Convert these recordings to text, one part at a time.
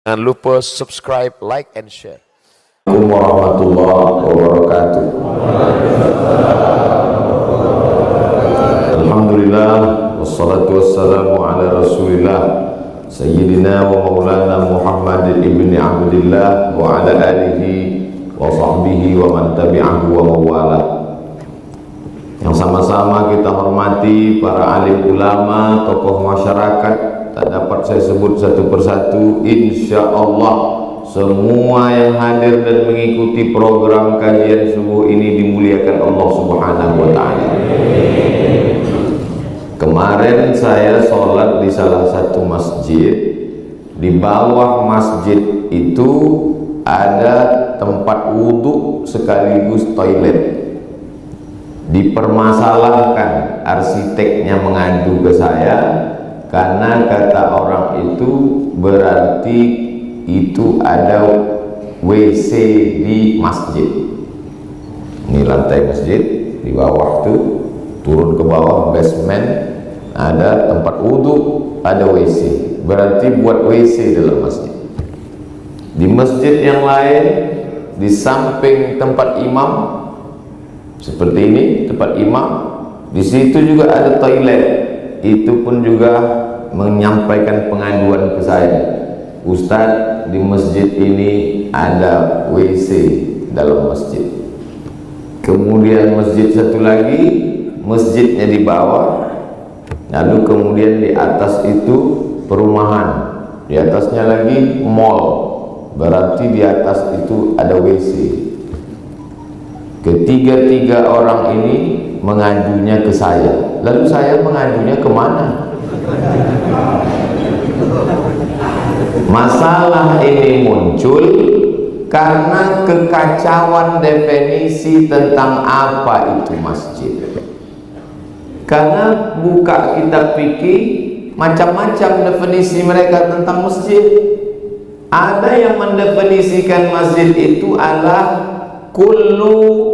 Jangan lupa subscribe, like, and share. Assalamualaikum warahmatullahi wabarakatuh. Alhamdulillah, wassalatu wassalamu ala rasulillah Sayyidina wa maulana Muhammad ibn Abdillah wa ala alihi wa sahbihi wa man tabi'ahu wa mawala. Yang sama-sama kita hormati para alim ulama, tokoh masyarakat. Tak dapat saya sebut satu persatu. Insya Allah semua yang hadir dan mengikuti program kajian subuh ini dimuliakan Allah Subhanahu wa ta'ala. Kemarin saya sholat di salah satu masjid. Di bawah masjid itu ada tempat wudhu sekaligus toilet. Dipermasalahkan, arsiteknya mengadu ke saya karena kata orang itu berarti itu ada WC di masjid. Ini lantai masjid, di bawah tuh turun ke bawah basement ada tempat wudhu, ada WC, berarti buat WC dalam masjid. Di masjid yang lain, di samping tempat imam seperti ini, tempat imam, di situ juga ada toilet. Itu pun juga menyampaikan pengaduan ke saya, Ustadz, di masjid ini ada WC dalam masjid. Kemudian masjid satu lagi, masjidnya di bawah, lalu kemudian di atas itu perumahan, di atasnya lagi mall, berarti di atas itu ada WC. Ketiga-tiga orang ini mengadunya ke saya, lalu saya mengadunya kemana? Masalah ini muncul karena kekacauan definisi tentang apa itu masjid. Karena buka kitab fikih, macam-macam definisi mereka tentang masjid. Ada yang mendefinisikan masjid itu adalah kullu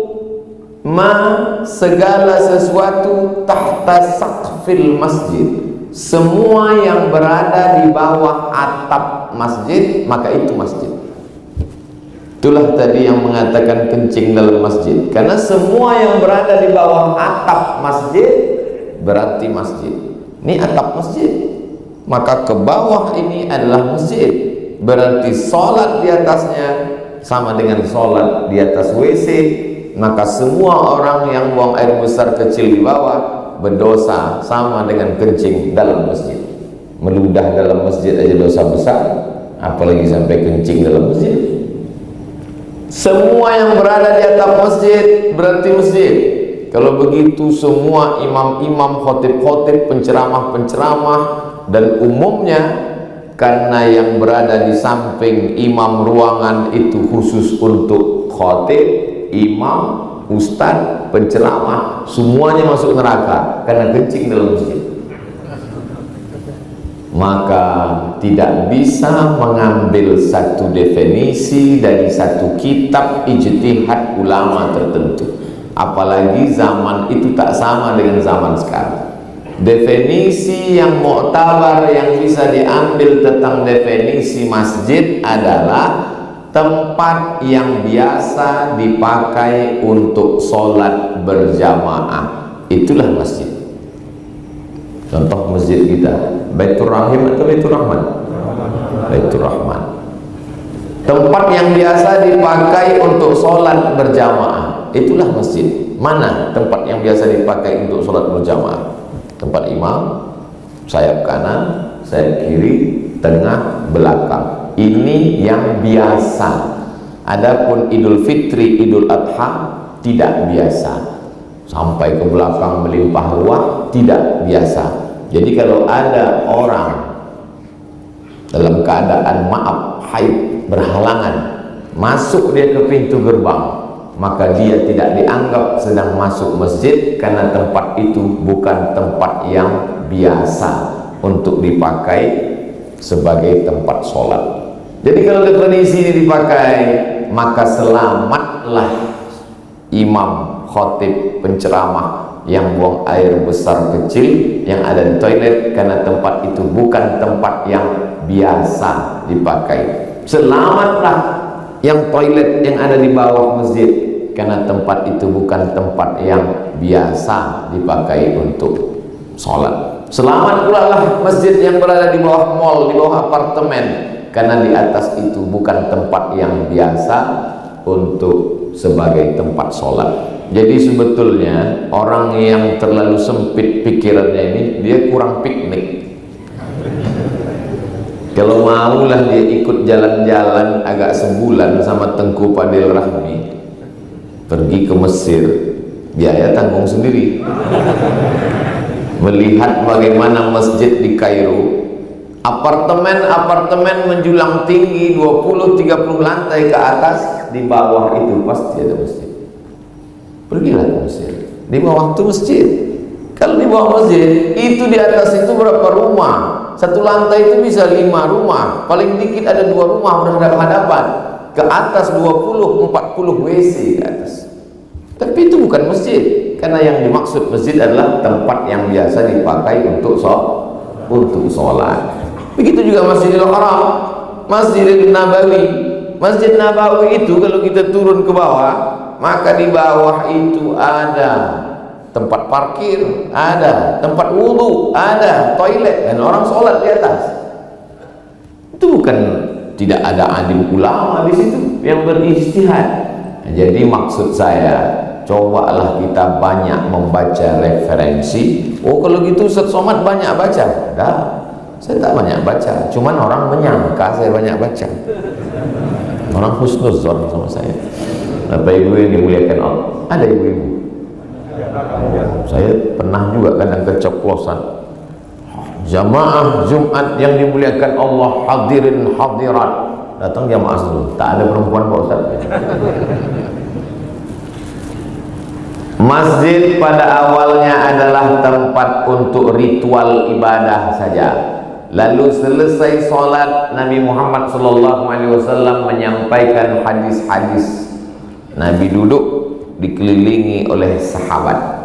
segala sesuatu tahta saqfil masjid, semua yang berada di bawah atap masjid maka itu masjid. Itulah tadi yang mengatakan kencing dalam masjid, karena semua yang berada di bawah atap masjid berarti masjid. Ini atap masjid, maka ke bawah ini adalah masjid, berarti sholat di atasnya sama dengan sholat di atas WC. Maka semua orang yang buang air besar kecil di bawah berdosa sama dengan kencing dalam masjid. Meludah dalam masjid aja dosa besar, apalagi sampai kencing dalam masjid. Semua yang berada di atap masjid berarti masjid. Kalau begitu semua imam-imam, khotib-khotib, penceramah-penceramah dan umumnya, karena yang berada di samping imam ruangan itu khusus untuk khotib, imam, ustadz, penceramah, semuanya masuk neraka karena kencing dalam masjid. Maka tidak bisa mengambil satu definisi dari satu kitab ijtihad ulama tertentu, apalagi zaman itu tak sama dengan zaman sekarang. Definisi yang muktabar yang bisa diambil tentang definisi masjid adalah tempat yang biasa dipakai untuk sholat berjamaah, itulah masjid. Contoh masjid kita, Baitur Rahim atau Baitur Rahman? Baitur Rahman. Tempat yang biasa dipakai untuk sholat berjamaah, itulah masjid. Mana tempat yang biasa dipakai untuk sholat berjamaah? Tempat imam, sayap kanan, sayap kiri, tengah, belakang. Ini yang biasa. Adapun Idul Fitri, Idul Adha tidak biasa. Sampai ke belakang melimpah ruah tidak biasa. Jadi kalau ada orang dalam keadaan maaf haid berhalangan masuk dia ke pintu gerbang, maka dia tidak dianggap sedang masuk masjid karena tempat itu bukan tempat yang biasa untuk dipakai sebagai tempat sholat. Jadi kalau definisi ini dipakai, maka selamatlah imam, khotib, penceramah yang buang air besar kecil yang ada di toilet, karena tempat itu bukan tempat yang biasa dipakai. Selamatlah yang toilet yang ada di bawah masjid, karena tempat itu bukan tempat yang biasa dipakai untuk sholat. Selamat pula lah masjid yang berada di bawah mall, di bawah apartemen, karena di atas itu bukan tempat yang biasa untuk sebagai tempat sholat. Jadi sebetulnya orang yang terlalu sempit pikirannya ini, dia kurang piknik. Kalau maulah dia ikut jalan-jalan agak sebulan sama Tengku Fadil Rahmi, pergi ke Mesir, biaya tanggung sendiri. Melihat bagaimana masjid di Kairo, apartemen menjulang tinggi 20-30 lantai ke atas, di bawah itu pasti ada masjid. Pergilah ke Mesir, di bawah itu masjid. Kalau di bawah masjid itu, di atas itu berapa rumah? Satu lantai itu bisa 5 rumah, paling dikit ada 2 rumah berhadapan. Ke atas 20-40 WC ke atas. Tapi itu bukan masjid, karena yang dimaksud masjid adalah tempat yang biasa dipakai untuk sholat. Begitu juga Masjidil Haram, Masjidil Nabawi. Masjid Nabawi itu kalau kita turun ke bawah, maka di bawah itu ada tempat parkir, ada tempat wudhu, ada toilet, dan orang sholat di atas. Itu bukan tidak ada alim ulama di situ yang berijtihad. Jadi maksud saya, cobalah kita banyak membaca referensi. Oh kalau gitu Ustaz Somad banyak baca? Dah, saya tak banyak baca, cuman orang menyangka saya banyak baca. Orang husnuzon sama saya. Bapak ibu yang dimuliakan Allah, ada ibu-ibu. Saya pernah juga kadang keceplosan. Jamaah Jumat yang dimuliakan Allah, hadirin hadirat, datang jamaah dulu, tak ada perempuan Pak Ustaz. Masjid pada awalnya adalah tempat untuk ritual ibadah saja. Lalu selesai sholat, Nabi Muhammad SAW menyampaikan hadis-hadis. Nabi duduk dikelilingi oleh sahabat.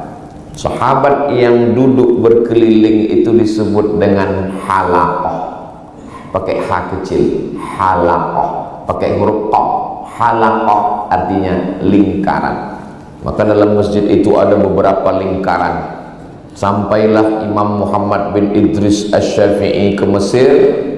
Sahabat yang duduk berkeliling itu disebut dengan halaqah, pakai H kecil, halaqah, pakai huruf q, halaqah artinya lingkaran. Maka dalam masjid itu ada beberapa lingkaran. Sampailah Imam Muhammad bin Idris Asy-Syafi'i ke Mesir,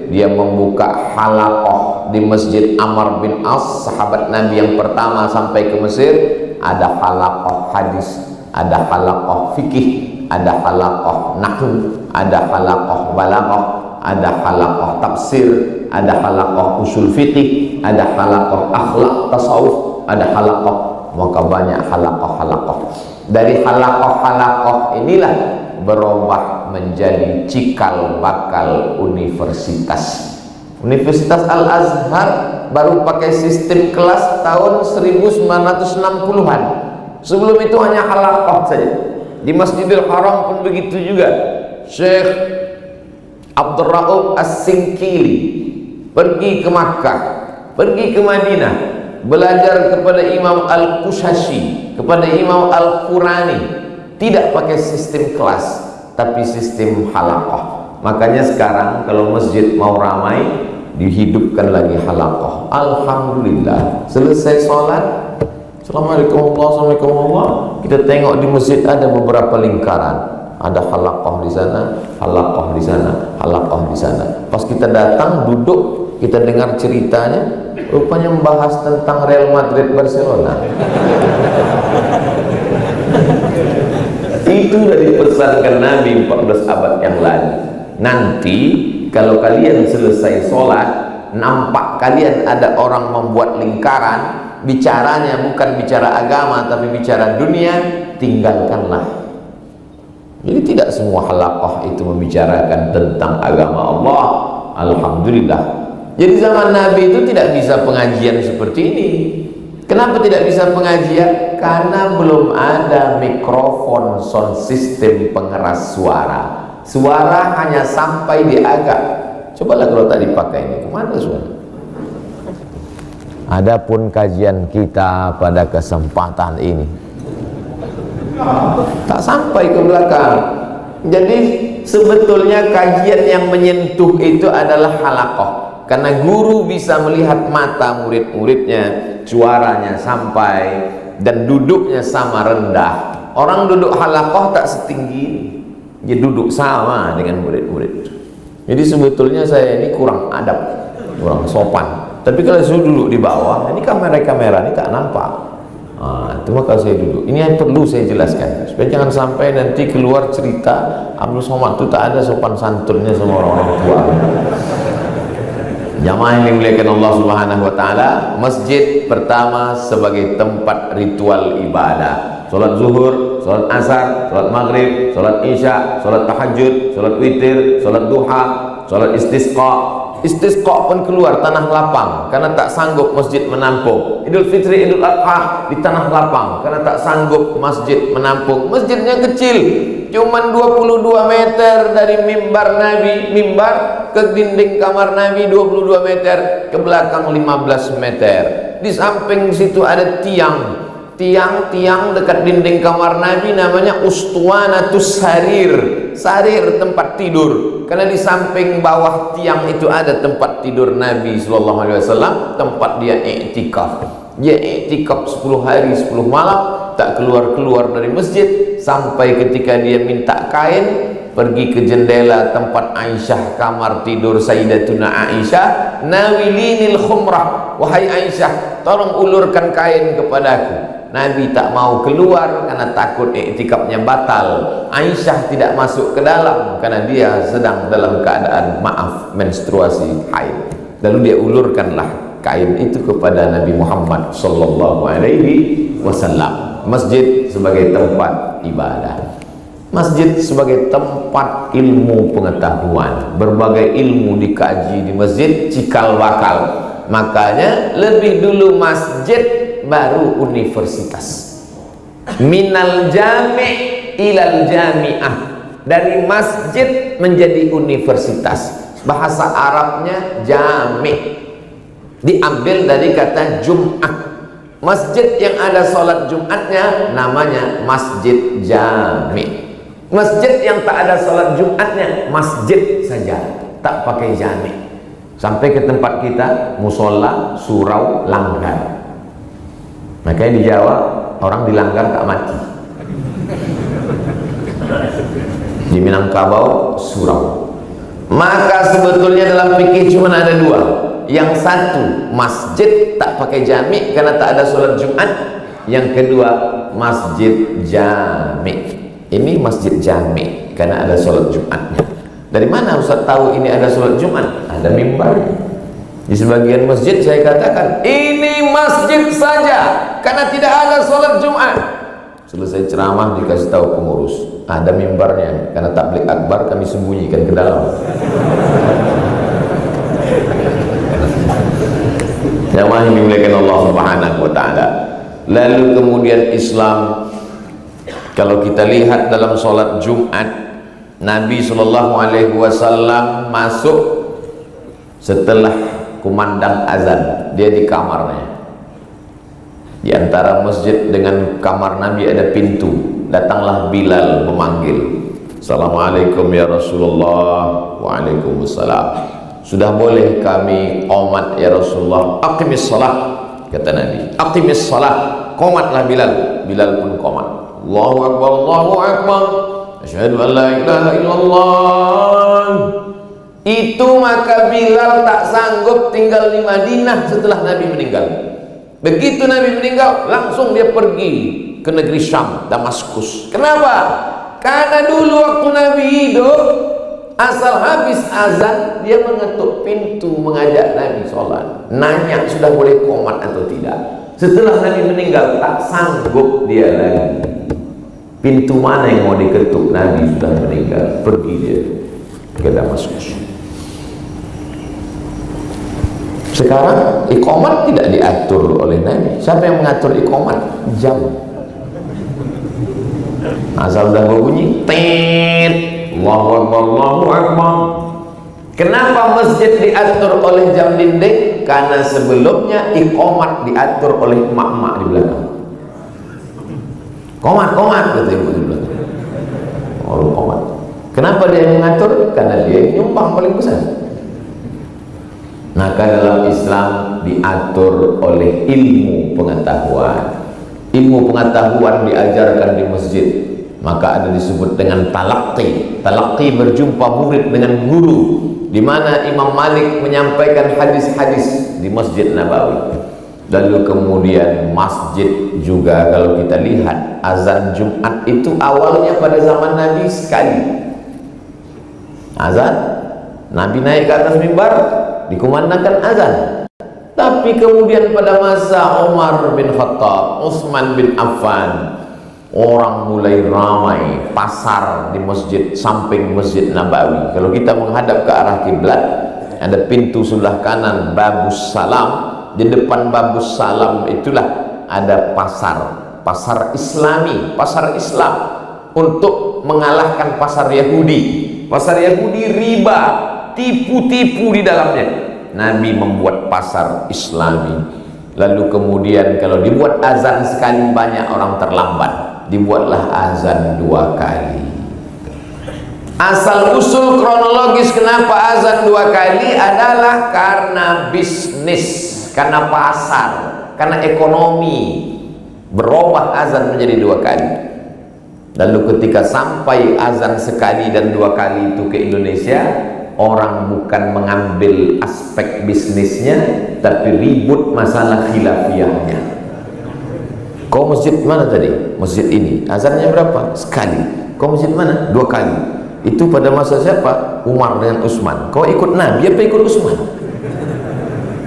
dia membuka halaqah di Masjid Amr bin As, sahabat Nabi yang pertama sampai ke Mesir. Ada halaqah hadis, ada halaqah fikih, ada halaqah nahwu, ada halaqah balaghah, ada halaqah tafsir, ada halaqah usul fikih, ada halaqah akhlak tasawuf, ada halaqah, maka banyak halaqah-halaqah. Dari halaqah-halaqah inilah berubah menjadi cikal bakal universitas. Universitas Al-Azhar baru pakai sistem kelas tahun 1960-an. Sebelum itu hanya halaqah saja. Di Masjidil Haram pun begitu juga. Syekh Abdul Rauf As-Sinkili pergi ke Makkah, pergi ke Madinah, belajar kepada Imam Al-Qushashi, kepada Imam Al-Qurani. Tidak pakai sistem kelas, tapi sistem halaqah. Makanya sekarang kalau masjid mau ramai, dihidupkan lagi halaqah. Alhamdulillah, selesai sholat, Assalamualaikum warahmatullahi, kita tengok di masjid ada beberapa lingkaran, ada halaqah di sana, halaqah di sana, halaqah di sana. Pas kita datang duduk, kita dengar ceritanya, rupanya membahas tentang Real Madrid Barcelona. Itu sudah dipesankan Nabi 14 abad yang lalu. Nanti kalau kalian selesai sholat, nampak kalian ada orang membuat lingkaran, bicaranya bukan bicara agama tapi bicara dunia, tinggalkanlah. Jadi tidak semua halaqah itu membicarakan tentang agama Allah. Alhamdulillah. Jadi zaman Nabi itu tidak bisa pengajian seperti ini. Kenapa tidak bisa pengajian? Karena belum ada mikrofon, sound system pengeras suara. Suara hanya sampai di agak. Cobalah kalau tak dipakai ini, kemana suara? Adapun kajian kita pada kesempatan ini tak sampai ke belakang. Jadi sebetulnya kajian yang menyentuh itu adalah halaqah, karena guru bisa melihat mata murid-muridnya, suaranya sampai, dan duduknya sama rendah. Orang duduk halaqah tak setinggi ini, dia duduk sama dengan murid-murid. Jadi sebetulnya saya ini kurang adab, kurang sopan. Tapi kalau saya duduk di bawah, ini kamera ini tak nampak. Itu maka saya duduk. Ini yang perlu saya jelaskan supaya jangan sampai nanti keluar cerita Abdul Somad itu tak ada sopan santunnya sama orang tua. Jamaah yang dimuliakan Allah Subhanahu wa taala, masjid pertama sebagai tempat ritual ibadah. Salat zuhur, salat asar, salat maghrib, salat isya, salat tahajud, salat witir, salat duha, salat istisqa. Istisqa pun keluar tanah lapang karena tak sanggup masjid menampung. Idul Fitri, Idul Adha di tanah lapang karena tak sanggup masjid menampung. Masjidnya kecil, cuman 22 meter dari mimbar Nabi, mimbar ke dinding kamar Nabi 22 meter, ke belakang 15 meter. Di samping situ ada tiang dekat dinding kamar Nabi, namanya Ustuwanatus Sarir. Sarir tempat tidur, karena di samping bawah tiang itu ada tempat tidur Nabi SAW, tempat dia iktikaf. Dia iktikaf 10 hari 10 malam, tak keluar dari masjid sampai ketika dia minta kain, pergi ke jendela tempat Aisyah, kamar tidur Sayyidatuna Aisyah. Nawilinil khumrah, wahai Aisyah, tolong ulurkan kain kepadaku. Nabi tak mau keluar karena takut iktikafnya batal. Aisyah tidak masuk ke dalam karena dia sedang dalam keadaan menstruasi haid. Lalu dia ulurkanlah kain itu kepada Nabi Muhammad sallallahu alaihi wasallam. Masjid sebagai tempat ibadah, masjid sebagai tempat ilmu pengetahuan. Berbagai ilmu dikaji di masjid cikal bakal. Makanya lebih dulu masjid baru universitas. Minal jami' ilal jami'ah, dari masjid menjadi universitas. Bahasa Arabnya jami', diambil dari kata Jum'ah. Masjid yang ada sholat Jumatnya namanya masjid jami'. Masjid yang tak ada sholat Jumatnya masjid saja, tak pakai jami'. Sampai ke tempat kita musola, surau, langgar. Makanya di Jawa orang dilanggar tak mati. Di Minangkabau surau. Maka sebetulnya dalam fikih cuma ada dua. Yang satu masjid tak pakai jami' karena tak ada sholat Jumat. Yang kedua masjid jami'. Ini masjid jami' karena ada sholat Jumatnya. Dari mana Ustaz tahu ini ada sholat Jumat? Ada mimbar. Di sebagian masjid saya katakan ini masjid saja karena tidak ada sholat Jumat. Selesai ceramah dikasih tahu pengurus ada mimbarnya, karena tabligh akbar kami sembunyikan ke dalam. Jamaah yang dimuliakan Allah Subhanahu wa taala. Lalu kemudian Islam, kalau kita lihat dalam sholat Jumat, Nabi Shallallahu Alaihi Wasallam masuk setelah kumandang azan. Dia di kamarnya. Di antara masjid dengan kamar Nabi ada pintu. Datanglah Bilal memanggil, Assalamualaikum ya Rasulullah. Waalaikumsalam. Sudah boleh kami qomat ya Rasulullah? Aqimis salat, kata Nabi. Aqimis salat. Qomatlah Bilal. Bilal pun qomat. Allahu Akbar, Allahu Akbar. Asyhadu an la ilaha illallah. Itu maka Bilal tak sanggup tinggal di Madinah setelah Nabi meninggal. Begitu Nabi meninggal, langsung dia pergi ke negeri Syam, Damaskus. Kenapa? Karena dulu waktu Nabi hidup, asal habis azan dia mengetuk pintu mengajak Nabi sholat, nanya sudah boleh qomat atau tidak. Setelah Nabi meninggal tak sanggup dia lagi. Pintu mana yang mau diketuk? Nabi sudah meninggal. Pergi dia ke Damaskus. Sekarang iqamat tidak diatur oleh Nabi. Siapa yang mengatur iqamat? Jam. Asal udah berbunyi, tet, Allahu Akbar, Allahu Akbar. Kenapa masjid diatur oleh jam dinding? Karena sebelumnya iqamat diatur oleh emak-emak di belakang. Qomat, qomat, kata ibu di belakang. Oh, qomat. Kenapa dia yang mengatur? Karena dia yang nyumbang paling besar. Maka dalam Islam diatur oleh ilmu pengetahuan. Ilmu pengetahuan diajarkan di masjid, maka ada disebut dengan talaqi. Talaqi berjumpa murid dengan guru, di mana Imam Malik menyampaikan hadis-hadis di Masjid Nabawi. Lalu kemudian masjid juga, kalau kita lihat azan Jumat itu awalnya pada zaman Nabi sekali. Azan, Nabi naik ke atas mimbar, dikumandangkan azan. Tapi kemudian pada masa Umar bin Khattab, Utsman bin Affan, orang mulai ramai pasar di masjid samping Masjid Nabawi. Kalau kita menghadap ke arah kiblat, ada pintu sebelah kanan Babus Salam. Di depan Babus Salam itulah ada pasar Islami, pasar Islam, untuk mengalahkan pasar Yahudi. Pasar Yahudi riba, tipu-tipu di dalamnya. Nabi membuat pasar Islami. Lalu kemudian kalau dibuat azan sekali banyak orang terlambat, dibuatlah azan 2 kali. Asal usul kronologis kenapa azan 2 kali adalah karena bisnis, karena pasar, karena ekonomi. Berubah azan menjadi 2 kali. Lalu ketika sampai azan sekali dan 2 kali itu ke Indonesia, orang bukan mengambil aspek bisnisnya, tapi ribut masalah khilafiyahnya. Kau masjid mana tadi? Masjid ini azannya berapa? Sekali. Kau masjid mana? 2 kali. Itu pada masa siapa? Umar dengan Utsman. Kau ikut Nabi apa ikut Utsman?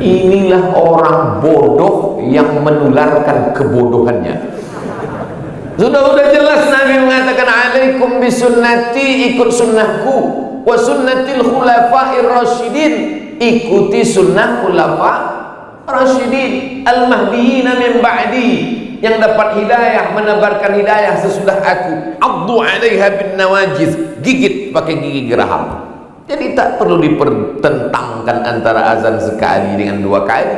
Inilah orang bodoh yang menularkan kebodohannya. Sudah jelas Nabi mengatakan, alaikum bisunnati, ikut sunnahku, wa sunnatil khulafa'ir rasyidin, ikuti sunnah khulafa rasyidin al-mahdiyina min ba'di, yang dapat hidayah, menebarkan hidayah sesudah aku. Abdu 'alaiha bin nawajiz, gigit pakai gigi geraham. Jadi tak perlu dipertentangkan antara azan sekali dengan 2 kali.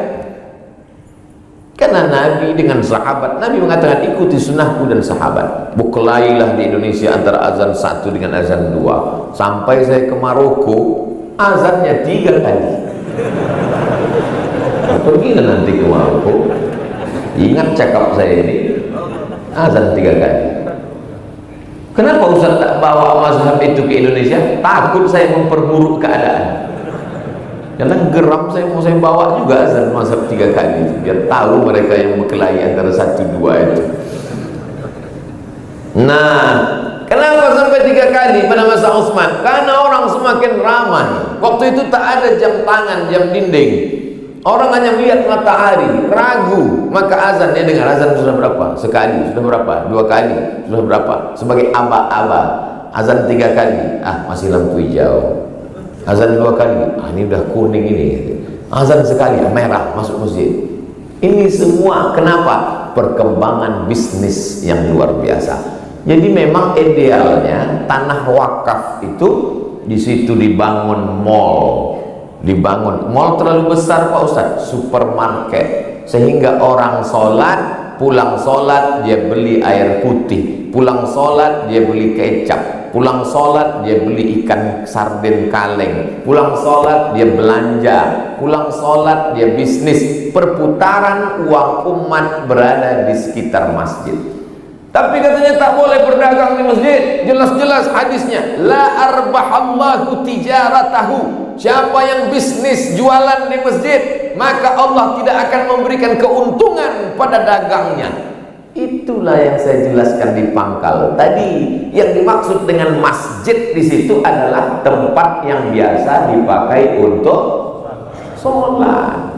Karena Nabi dengan sahabat, Nabi mengatakan ikuti sunnahku dan sahabat. Berkelailah di Indonesia antara azan 1 dengan azan 2. Sampai saya ke Maroko, azannya 3 kali. Pergilah nanti ke Maroko, ingat cakap saya ini, azan 3 kali. Kenapa Ustaz tak bawa mazhab itu ke Indonesia? Takut saya memperburuk keadaan. Karena geram saya mau saya bawa juga azan mazhab 3 kali itu, biar tahu mereka yang berkelahi antara 1 2 itu. Nah, kenapa sampai 3 kali pada masa Utsman? Karena orang semakin ramai. Waktu itu tak ada jam tangan, jam dinding. Orang hanya melihat matahari, ragu, maka azan, dia dengar azan sudah berapa? Sekali, sudah berapa? 2 kali, sudah berapa? Sebagai aba-aba, azan 3 kali, masih lampu hijau. Azan 2 kali, ini udah kuning ini. Azan sekali, merah, masuk masjid. Ini semua kenapa? Perkembangan bisnis yang luar biasa. Jadi memang idealnya tanah wakaf itu di situ dibangun mall. Dibangun mall terlalu besar Pak Ustaz, supermarket, sehingga orang sholat, pulang sholat dia beli air putih, pulang sholat dia beli kecap, pulang sholat dia beli ikan sarden kaleng, pulang sholat dia belanja, pulang sholat dia bisnis. Perputaran uang umat berada di sekitar masjid. Tapi katanya tak boleh berdagang di masjid. Jelas-jelas hadisnya, la arbahallahu tijaratahu. Siapa yang bisnis jualan di masjid, maka Allah tidak akan memberikan keuntungan pada dagangnya. Itulah yang saya jelaskan di pangkal tadi. Yang dimaksud dengan masjid di situ adalah tempat yang biasa dipakai untuk sholat.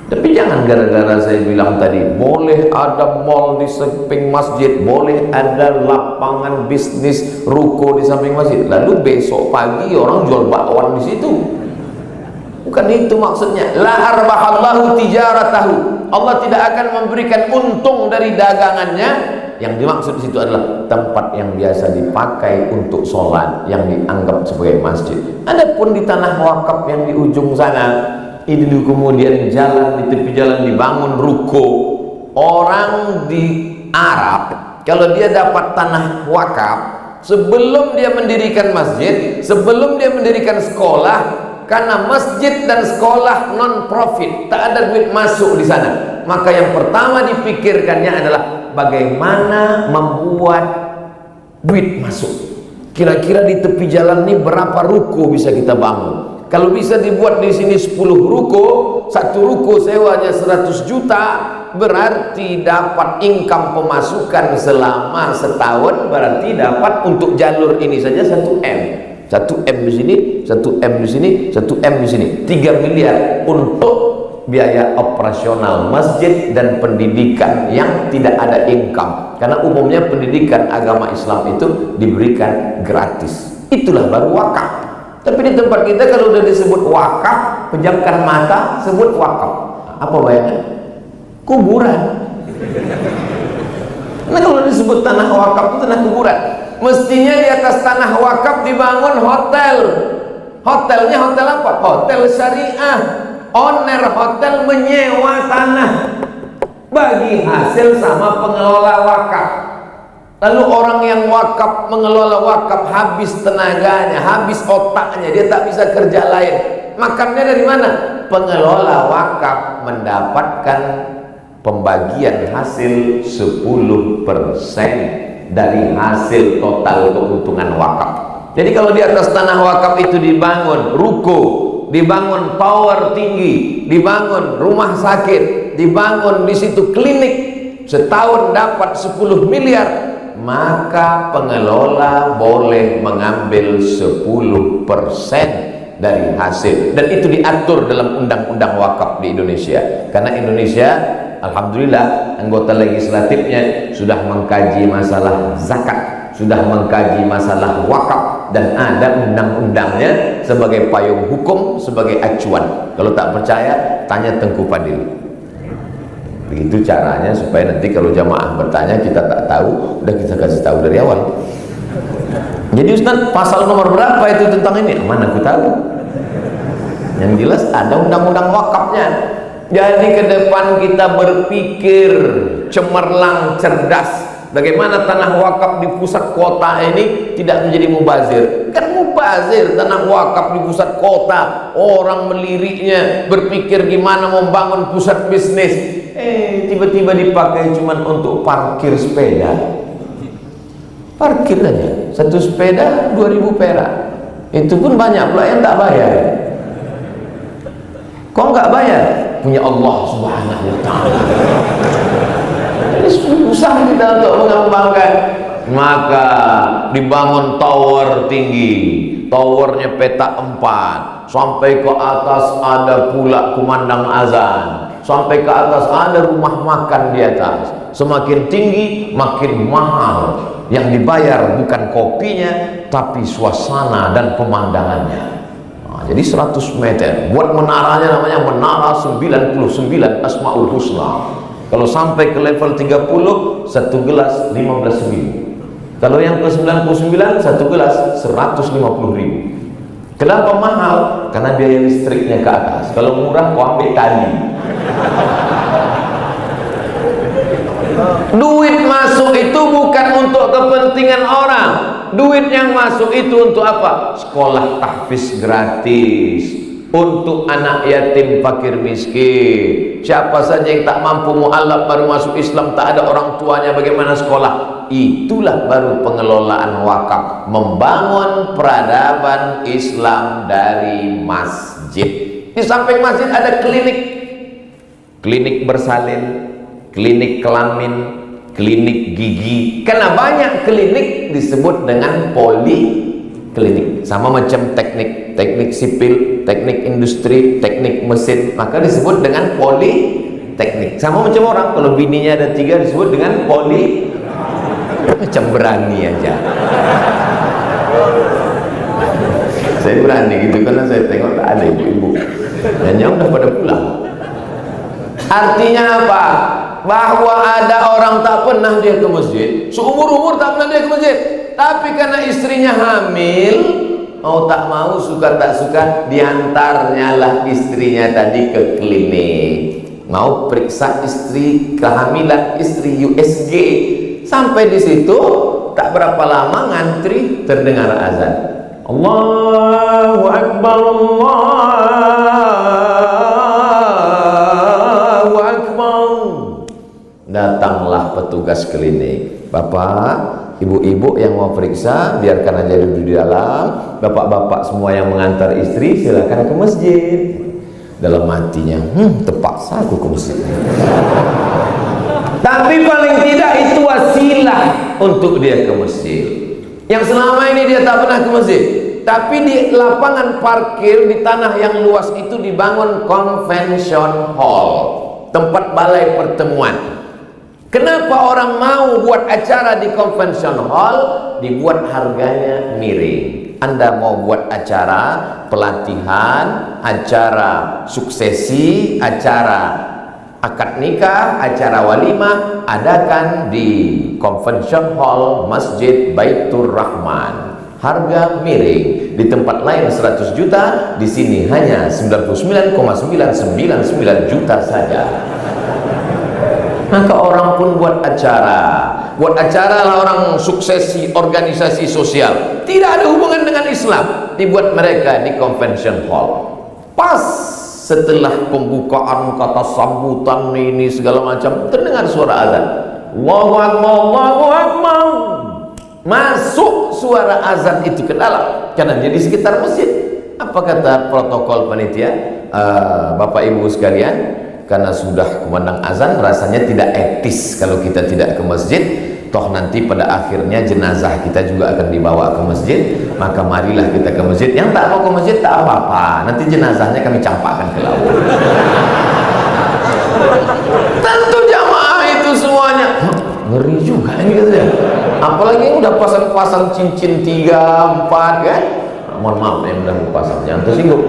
Tapi jangan gara-gara saya bilang tadi boleh ada mall di samping masjid, boleh ada lapangan bisnis ruko di samping masjid, lalu besok pagi orang jual bakwan di situ. Bukan itu maksudnya. La arbahallahu tijaratahu. Allah tidak akan memberikan untung dari dagangannya. Yang dimaksud di situ adalah tempat yang biasa dipakai untuk sholat, yang dianggap sebagai masjid. Adapun di tanah wakaf yang di ujung sana, itu kemudian jalan, di tepi jalan dibangun ruko. Orang di Arab kalau dia dapat tanah wakaf sebelum dia mendirikan masjid, sebelum dia mendirikan sekolah, karena masjid dan sekolah non profit, tak ada duit masuk di sana. Maka yang pertama dipikirkannya adalah bagaimana membuat duit masuk. Kira-kira di tepi jalan ini berapa ruko bisa kita bangun? Kalau bisa dibuat di sini 10 ruko, satu ruko sewanya 100 juta, berarti dapat income pemasukan selama setahun, berarti dapat untuk jalur ini saja 1 M. 1 M di sini, 1 M di sini, 1 M di sini, 3 miliar untuk biaya operasional masjid dan pendidikan yang tidak ada income. Karena umumnya pendidikan agama Islam itu diberikan gratis. Itulah baru wakaf. Tapi di tempat kita kalau udah disebut wakaf, pejamkan mata, sebut wakaf. Apa bayangnya? Kuburan. Nah kalau disebut tanah wakaf itu tanah kuburan. Mestinya di atas tanah wakaf dibangun hotel. Hotelnya hotel apa? Hotel syariah. Owner hotel menyewa tanah, bagi hasil sama pengelola wakaf. Lalu orang yang wakaf, mengelola wakaf, habis tenaganya, habis otaknya, dia tak bisa kerja lain. Makannya dari mana? Pengelola wakaf mendapatkan pembagian hasil 10% dari hasil total keuntungan wakaf. Jadi kalau di atas tanah wakaf itu dibangun ruko, dibangun tower tinggi, dibangun rumah sakit, dibangun di situ klinik, setahun dapat 10 miliar, maka pengelola boleh mengambil 10% dari hasil. Dan itu diatur dalam undang-undang wakaf di Indonesia. Karena Indonesia, alhamdulillah, anggota legislatifnya sudah mengkaji masalah zakat, sudah mengkaji masalah wakaf, dan ada undang-undangnya sebagai payung hukum, sebagai acuan. Kalau tak percaya, tanya Tengku Fadil. Begitu caranya supaya nanti kalau jamaah bertanya kita tak tahu, udah kita kasih tahu dari awal. Jadi Ustaz, pasal nomor berapa itu tentang ini? Mana aku tahu. Yang jelas ada undang-undang wakafnya. Jadi ke depan kita berpikir cemerlang, cerdas. Bagaimana tanah wakaf di pusat kota ini tidak menjadi mubazir? Kan mubazir tanah wakaf di pusat kota. Orang meliriknya, berpikir gimana membangun pusat bisnis. Tiba-tiba dipakai cuma untuk parkir sepeda. Parkir aja, satu sepeda 2.000 perak. Itu pun banyak pula yang tak bayar. Kok nggak bayar? Punya Allah Subhanahu wa Ta'ala. Jadi susah kita untuk mengembangkan. Maka dibangun tower tinggi, towernya petak 4, sampai ke atas ada pula kumandang azan, sampai ke atas ada rumah makan di atas. Semakin tinggi makin mahal. Yang dibayar bukan kopinya, tapi suasana dan pemandangannya. Jadi 100 meter. Buat menaranya namanya menara 99 Asmaul Husna. Kalau sampai ke level 30, satu gelas 15.000. Kalau yang ke 99, satu gelas 150.000. Kenapa mahal? Karena biaya listriknya ke atas. Kalau murah kau ambil tali. Duit masuk itu bukan untuk kepentingan orang. Duit yang masuk itu untuk apa? Sekolah tahfiz gratis, untuk anak yatim fakir miskin. Siapa saja yang tak mampu mu'alaf baru masuk Islam, tak ada orang tuanya, bagaimana sekolah? Itulah baru pengelolaan wakaf, membangun peradaban Islam dari masjid. Di samping masjid ada klinik, klinik bersalin, klinik kelamin, klinik gigi. Karena banyak klinik disebut dengan poliklinik. Sama macam teknik sipil, teknik industri, teknik mesin, maka disebut dengan politeknik. Sama macam orang, kalau bininya ada 3 disebut dengan poli. Macam berani aja. Saya berani gitu karena saya tengok tak ada ibu-ibu, dan yang udah pada pulang. Artinya apa? Bahwa ada orang tak pernah dia ke masjid, seumur-umur tak pernah dia ke masjid, tapi karena istrinya hamil, mau tak mau, suka tak suka, diantarnya lah istrinya tadi ke klinik, mau periksa istri kehamilan, istri USG. Sampai di situ tak berapa lama ngantri terdengar azan. Allahu Akbar, Allahu Akbar. Datanglah petugas klinik. Bapak, ibu-ibu yang mau periksa biarkan aja duduk di dalam. Bapak-bapak semua yang mengantar istri silakan ke masjid. Dalam hatinya, terpaksa aku ke masjid. Tapi paling tidak itu wasilah untuk dia ke masjid. Yang selama ini dia tak pernah ke masjid. Tapi di lapangan parkir di tanah yang luas itu dibangun convention hall, tempat balai pertemuan. Kenapa orang mau buat acara di convention hall? Dibuat harganya miring. Anda mau buat acara pelatihan, acara suksesi, acara akad nikah, acara walimah, adakan di convention hall Masjid Baitur Rahman. Harga miring. Di tempat lain 100 juta, di sini hanya 99,999 juta saja. Maka orang pun buat acara lah, orang suksesi organisasi sosial, tidak ada hubungan dengan Islam, dibuat mereka di convention hall. Pas setelah pembukaan kata sambutan ini segala macam, terdengar suara azan. Allahu Akbar, Allahu Akbar. Masuk suara azan itu ke dalam, karena dia di sekitar masjid. Apa kata protokol panitia? Bapak ibu sekalian, karena sudah kumandang azan, rasanya tidak etis kalau kita tidak ke masjid. Toh nanti pada akhirnya jenazah kita juga akan dibawa ke masjid, maka marilah kita ke masjid. Yang tak mau ke masjid tak apa-apa, nanti jenazahnya kami campakkan ke laut. Tentu jamaah itu semuanya ngeri juga ini katanya. Apalagi yang udah pasang-pasang cincin 3, 4 kan. Mohon maaf yang udah pasang, jangan tersinggung.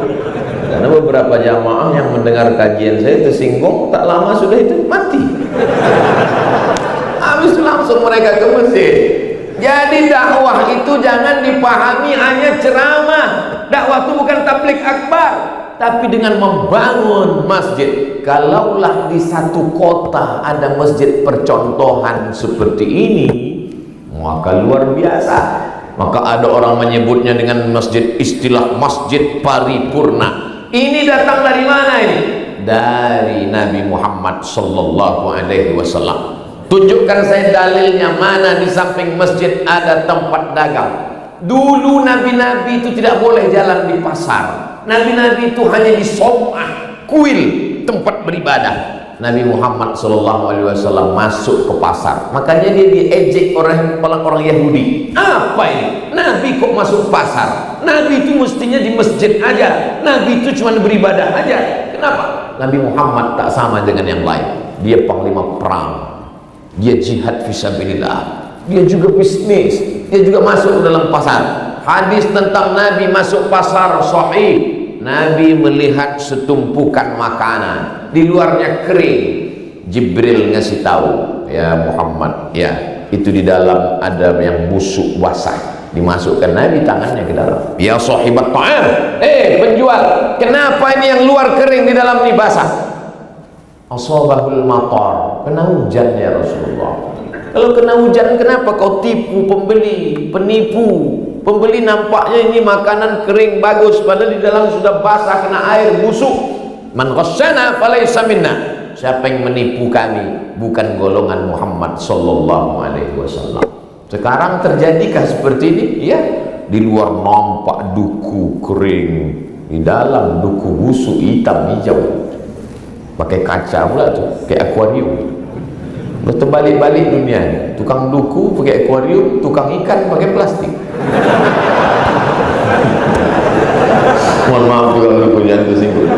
Karena beberapa jamaah yang mendengar kajian saya tersinggung, tak lama sudah itu mati. Habis langsung mereka ke masjid. Jadi dakwah itu jangan dipahami hanya ceramah. Dakwah itu bukan tabligh akbar, tapi dengan membangun masjid. Kalaulah di satu kota ada masjid percontohan seperti ini, maka luar biasa. Maka ada orang menyebutnya dengan masjid, istilah masjid paripurna. Ini datang dari mana ini? Dari Nabi Muhammad sallallahu alaihi wasallam. Tunjukkan saya dalilnya, mana di samping masjid ada tempat dagang. Dulu nabi-nabi itu tidak boleh jalan di pasar. Nabi-nabi itu hanya di somah, kuil, tempat beribadah. Nabi Muhammad SAW masuk ke pasar, makanya dia diejek oleh orang-orang Yahudi. Apa ini? Nabi kok masuk pasar? Nabi itu mestinya di masjid aja. Nabi itu cuma beribadah aja. Kenapa? Nabi Muhammad tak sama dengan yang lain. Dia panglima perang, dia jihad fisabilillah, dia juga bisnis, dia juga masuk ke dalam pasar. Hadis tentang Nabi masuk pasar sahih. Nabi melihat setumpukan makanan, di luarnya kering. Jibril ngasih tahu, ya Muhammad, ya itu di dalam ada yang busuk basah. Dimasukkan Nabi tangannya ke dalam. Ya sahibat ta'am, penjual, kenapa ini yang luar kering, di dalam ini basah? Asabahul matar, kena hujan ya Rasulullah. Kalau kena hujan, kenapa kau tipu pembeli, penipu? Pembeli nampaknya ini makanan kering bagus, padahal di dalam sudah basah, kena air, busuk. Man ghasyana falaysa minna. Siapa yang menipu kami bukan golongan Muhammad sallallahu alaihi wasallam. Sekarang terjadikah seperti ini? Ya, di luar nampak duku kering, di dalam duku busuk hitam hijau. Pakai kaca pula tuh, kayak akuarium. Terbalik-balik dunia. Tukang duku pakai akuarium, tukang ikan pakai plastik. Mohon maaf juga untuk jangan tersinggung.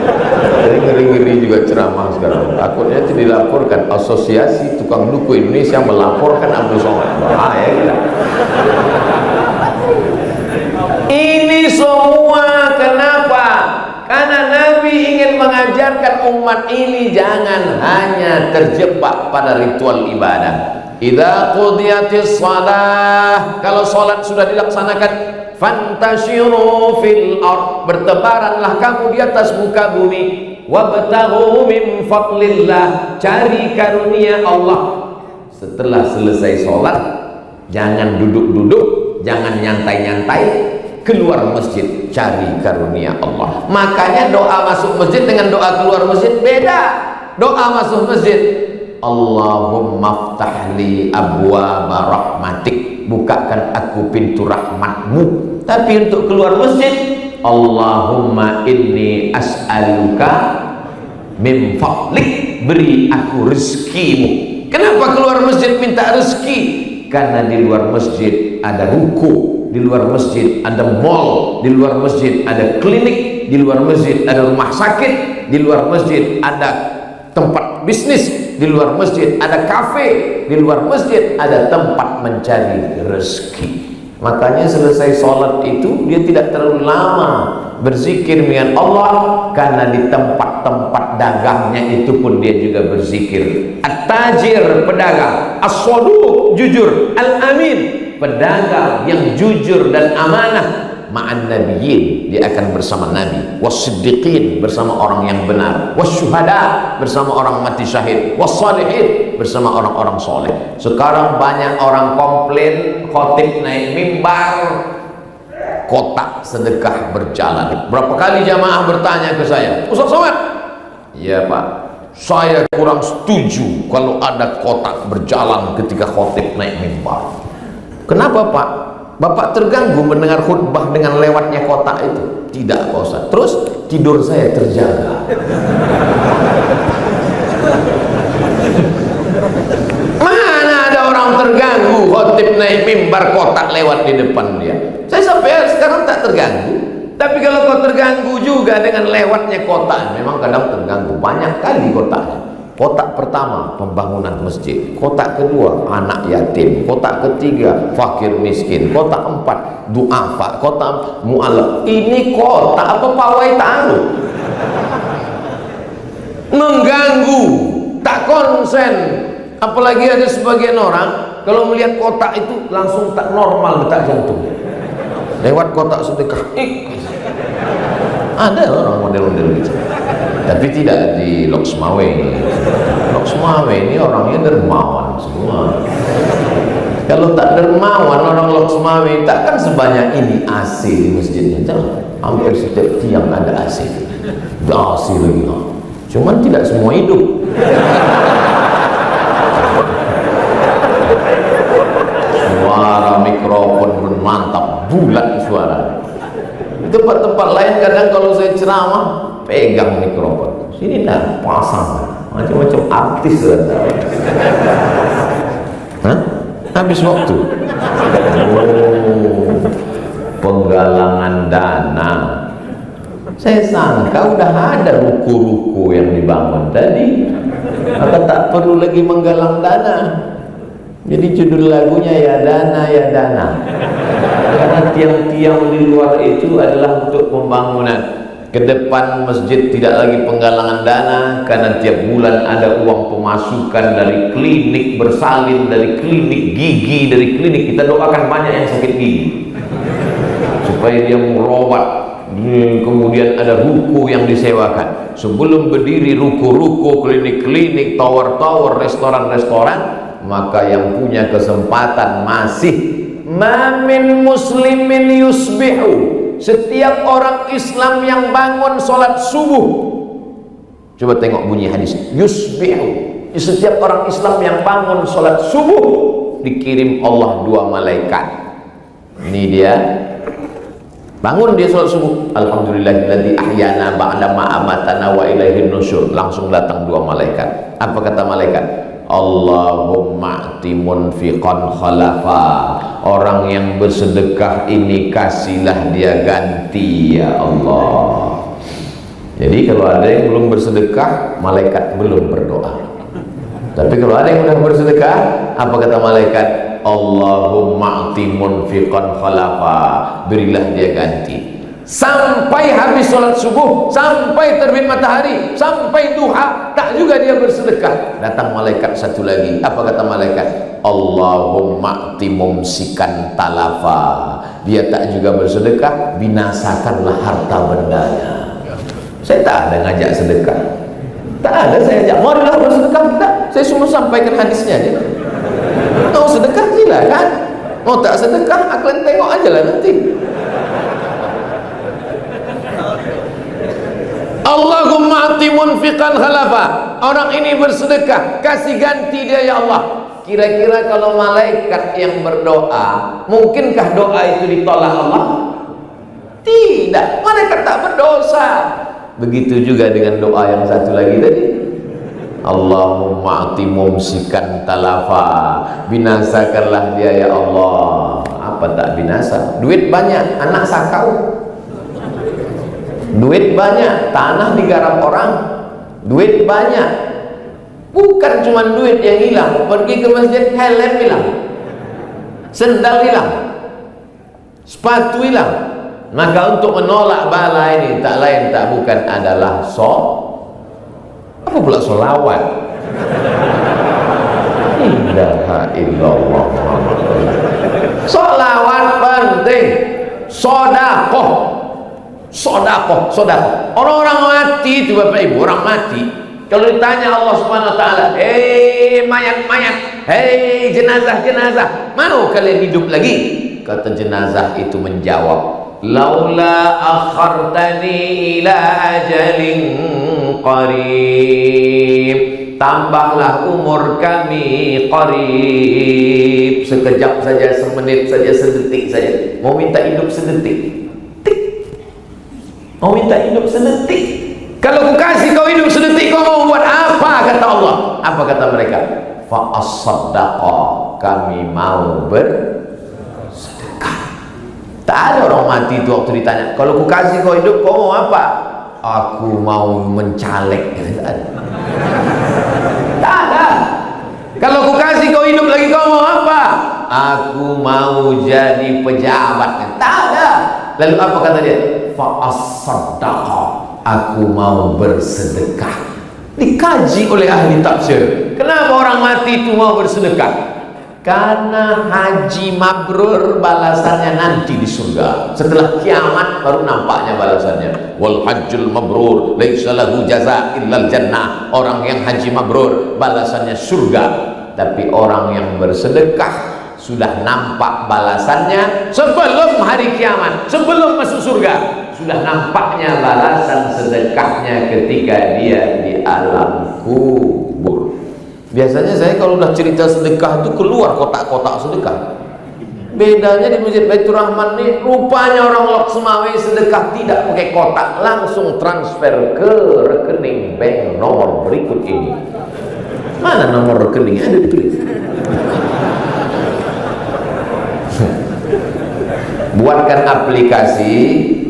Jadi ngeri-ngeri juga ceramah sekarang. Takutnya itu dilaporkan Asosiasi Tukang Duku Indonesia melaporkan Abdul Somad. Bahaya kita. Ini semua kenapa? Karena Nabi ingin mengajarkan umat ini jangan hanya terjebak pada ritual ibadah. Idza qudiyatis shalah, kalau salat sudah dilaksanakan, fantashiru fil ard, bertebaranlah kamu di atas muka bumi, wabtaghu min fadlillah, cari karunia Allah. Setelah selesai salat, Jangan duduk-duduk, jangan nyantai-nyantai, keluar masjid cari karunia Allah. Makanya doa masuk masjid dengan doa keluar masjid beda. Doa masuk masjid, Allahumma ftahli abwaaba rahmatik, bukakan aku pintu rahmatmu. Tapi untuk keluar masjid, Allahumma inni as'aluka min fadlik, beri aku rezekimu. Kenapa keluar masjid minta rezeki? Karena di luar masjid ada ruko, di luar masjid ada mall, di luar masjid ada klinik, di luar masjid ada rumah sakit, di luar masjid ada tempat bisnis, di luar masjid ada kafe, di luar masjid ada tempat mencari rezeki. Makanya selesai sholat itu dia tidak terlalu lama berzikir dengan Allah, karena di tempat-tempat dagangnya itu pun dia juga berzikir. At-tajir, pedagang, as-saduq, jujur, al-amin, pedagang yang jujur dan amanah. Ma'an nabiyyin, dia akan bersama nabi, was-siddiqin, bersama orang yang benar, was-syuhada, bersama orang mati syahid, was-salihin, bersama orang-orang soleh. Sekarang banyak orang komplain khotib naik mimbar, kotak sedekah berjalan. Berapa kali jamaah bertanya ke saya, Ustaz Somad, ya Pak, saya kurang setuju kalau ada kotak berjalan ketika khotib naik mimbar. Kenapa Pak? Bapak terganggu mendengar khutbah dengan lewatnya kotak itu? Tidak Pak Ustaz. Terus tidur saya terjaga. Mana ada orang terganggu khotib naik mimbar kotak lewat di depan dia? Saya sampai sekarang tak terganggu. Tapi kalau kau terganggu juga dengan lewatnya kotak, memang kadang terganggu. Banyak kali kotaknya. Kotak pertama pembangunan masjid, kotak kedua anak yatim, kotak ketiga fakir miskin, kotak empat duafa, kotak mu'alaf. Ini kotak apa pawai tahu? Mengganggu, tak konsen. Apalagi ada sebagian orang kalau melihat kotak itu langsung tak normal detak jantung. Lewat kotak sedekah, ada orang model-model gitu. Tapi tidak di Loksmawe. Loksmawe ini orangnya dermawan semua. Kalau tak dermawan orang Loksmawe takkan sebanyak ini AC di masjidnya. Hampir setiap tiang ada AC. Ada AC lagi. Cuman tidak semua hidup. Suara mikrofon bermantap, bulat suara. Di tempat-tempat lain kadang kalau saya ceramah pegang mikrofon, sini dah pasang macam-macam artis ada. Habis waktu. Oh, penggalangan dana. Saya sangka udah ada ruko-ruko yang dibangun tadi, maka tak perlu lagi menggalang dana. Jadi judul lagunya ya dana ya dana. Karena tiang-tiang di luar itu adalah untuk pembangunan. Ke depan masjid tidak lagi penggalangan dana, karena tiap bulan ada uang pemasukan dari klinik bersalin, dari klinik gigi, dari klinik. Kita doakan banyak yang sakit gigi supaya dia merobat. Kemudian ada ruko yang disewakan. Sebelum berdiri ruko-ruko, klinik-klinik, tower-tower, restoran-restoran, maka yang punya kesempatan masih mamin muslimin yusbihu, setiap orang Islam yang bangun sholat subuh. Coba tengok bunyi hadis yusbihu, setiap orang Islam yang bangun sholat subuh dikirim Allah 2 malaikat. Ini dia bangun dia sholat subuh, alhamdulillahilladzi ahyana ba'da ma amatana wa ilaihin nusyur. Langsung datang 2 malaikat. Apa kata malaikat? Allahumma ati munfiqan khalafa, orang yang bersedekah ini kasihlah dia ganti ya Allah. Jadi kalau ada yang belum bersedekah, malaikat belum berdoa. Tapi kalau ada yang sudah bersedekah, apa kata malaikat? Allahumma ati munfiqan khalafa, berilah dia ganti. Sampai habis sholat subuh, sampai terbit matahari, sampai duha, tak juga dia bersedekah. Datang malaikat satu lagi. Apa kata malaikat? Allahumma ati mumsikan talafa, dia tak juga bersedekah, binasakanlah harta bendanya. Saya tak ada ngajak sedekah, tak ada saya ajak marilah bersedekah, tidak. Saya cuma sampaikan hadisnya aja. Tahu sedekah silakan, Mau tak sedekah, kalian tengok aja lah nanti. Allahumma ati munfiqan khalafa. Orang ini bersedekah, kasih ganti dia ya Allah. Kira-kira kalau malaikat yang berdoa, mungkinkah doa itu ditolak Allah? Tidak, malaikat tak berdosa. Begitu juga dengan doa yang satu lagi tadi. Allahumma ati mumsikan talafa. Binasakanlah dia ya Allah. Apa tak binasa? Duit banyak, anak sakau. Duit banyak, tanah digarap orang. Duit banyak, bukan cuma duit yang hilang. Pergi ke masjid, helm hilang, sendal hilang, sepatu hilang. Maka untuk menolak bala ini tak lain tak bukan adalah apa pula solawat. Ilaha illallah. Solawat penting. Sodakoh. Orang-orang mati itu Bapak Ibu, orang mati kalau ditanya Allah Subhanahu wa taala, "Hei mayat-mayat, hei jenazah-jenazah, mau kalian hidup lagi?" Kata jenazah itu menjawab, "Laula akhartani ila ajalin qarib." Tambahlah umur kami qarib, sekejap saja, semenit saja, sedetik saja. Mau minta hidup sedetik? Mau minta hidup sedetik. Kalau ku kasih kau hidup sedetik, kau mau buat apa? Kata Allah. Apa kata mereka? Fa as-saddaqa, kami mau bersedekah. Tak ada orang mati itu waktu ditanya, kalau ku kasih kau hidup, kau mau apa? Aku mau mencalek. Tak ada. Kalau ku kasih kau hidup lagi, kau mau apa? Aku mau jadi pejabat. Tak ada. Lalu apa kata dia? Fa'as-saddaqa, aku mau bersedekah. Dikaji oleh ahli tafsir, kenapa orang mati itu mau bersedekah? Karena haji mabrur balasannya nanti di surga. Setelah kiamat baru nampaknya balasannya. Wal hajjul mabrur laisa lahu jazaa illal jannah. Orang yang haji mabrur balasannya surga. Tapi orang yang bersedekah sudah nampak balasannya sebelum hari kiamat, sebelum masuk surga. Sudah nampaknya balasan sedekahnya ketika dia di alam kubur. Biasanya saya kalau udah cerita sedekah itu keluar kotak-kotak sedekah. Bedanya di Masjid Baitur Rahman nih, rupanya orang Loksmawe sedekah tidak pakai kotak, langsung transfer ke rekening bank nomor berikut ini. Mana nomor rekeningnya? Ada ditulis. Buatkan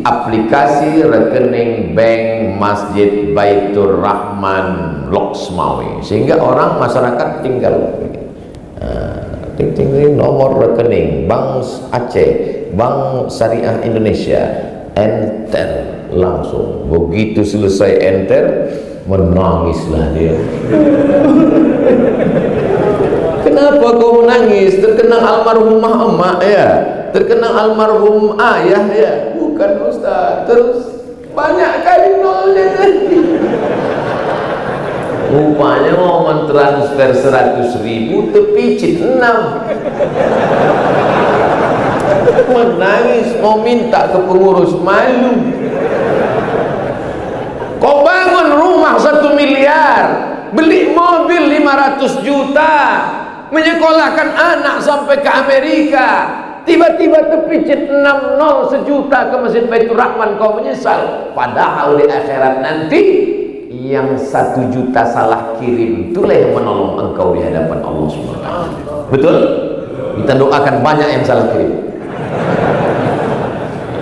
aplikasi rekening bank Masjid Baitur Rahman Loksmawe, sehingga orang masyarakat tinggal ting nomor rekening Bank Aceh, Bank Syariah Indonesia, enter langsung. Begitu selesai enter, menangislah dia. Kenapa kau menangis? Terkenang almarhumah emak ya, terkenang almarhum ayah ya. Bukan Ustaz. Terus banyak kali nolnya tadi. Rupanya mau mentransfer 100.000 terpicit 6. Menangis, mau minta ke pengurus, malu. Kau bangun rumah 1 miliar, beli mobil 500 juta, menyekolahkan anak sampai ke Amerika, tiba-tiba terpicit 60 sejuta ke Masjid Baitur Rahman, kau menyesal. Padahal di akhirat nanti yang 1 juta salah kirim itulah yang menolong engkau di hadapan Allah SWT. Betul? Kita doakan banyak yang salah kirim.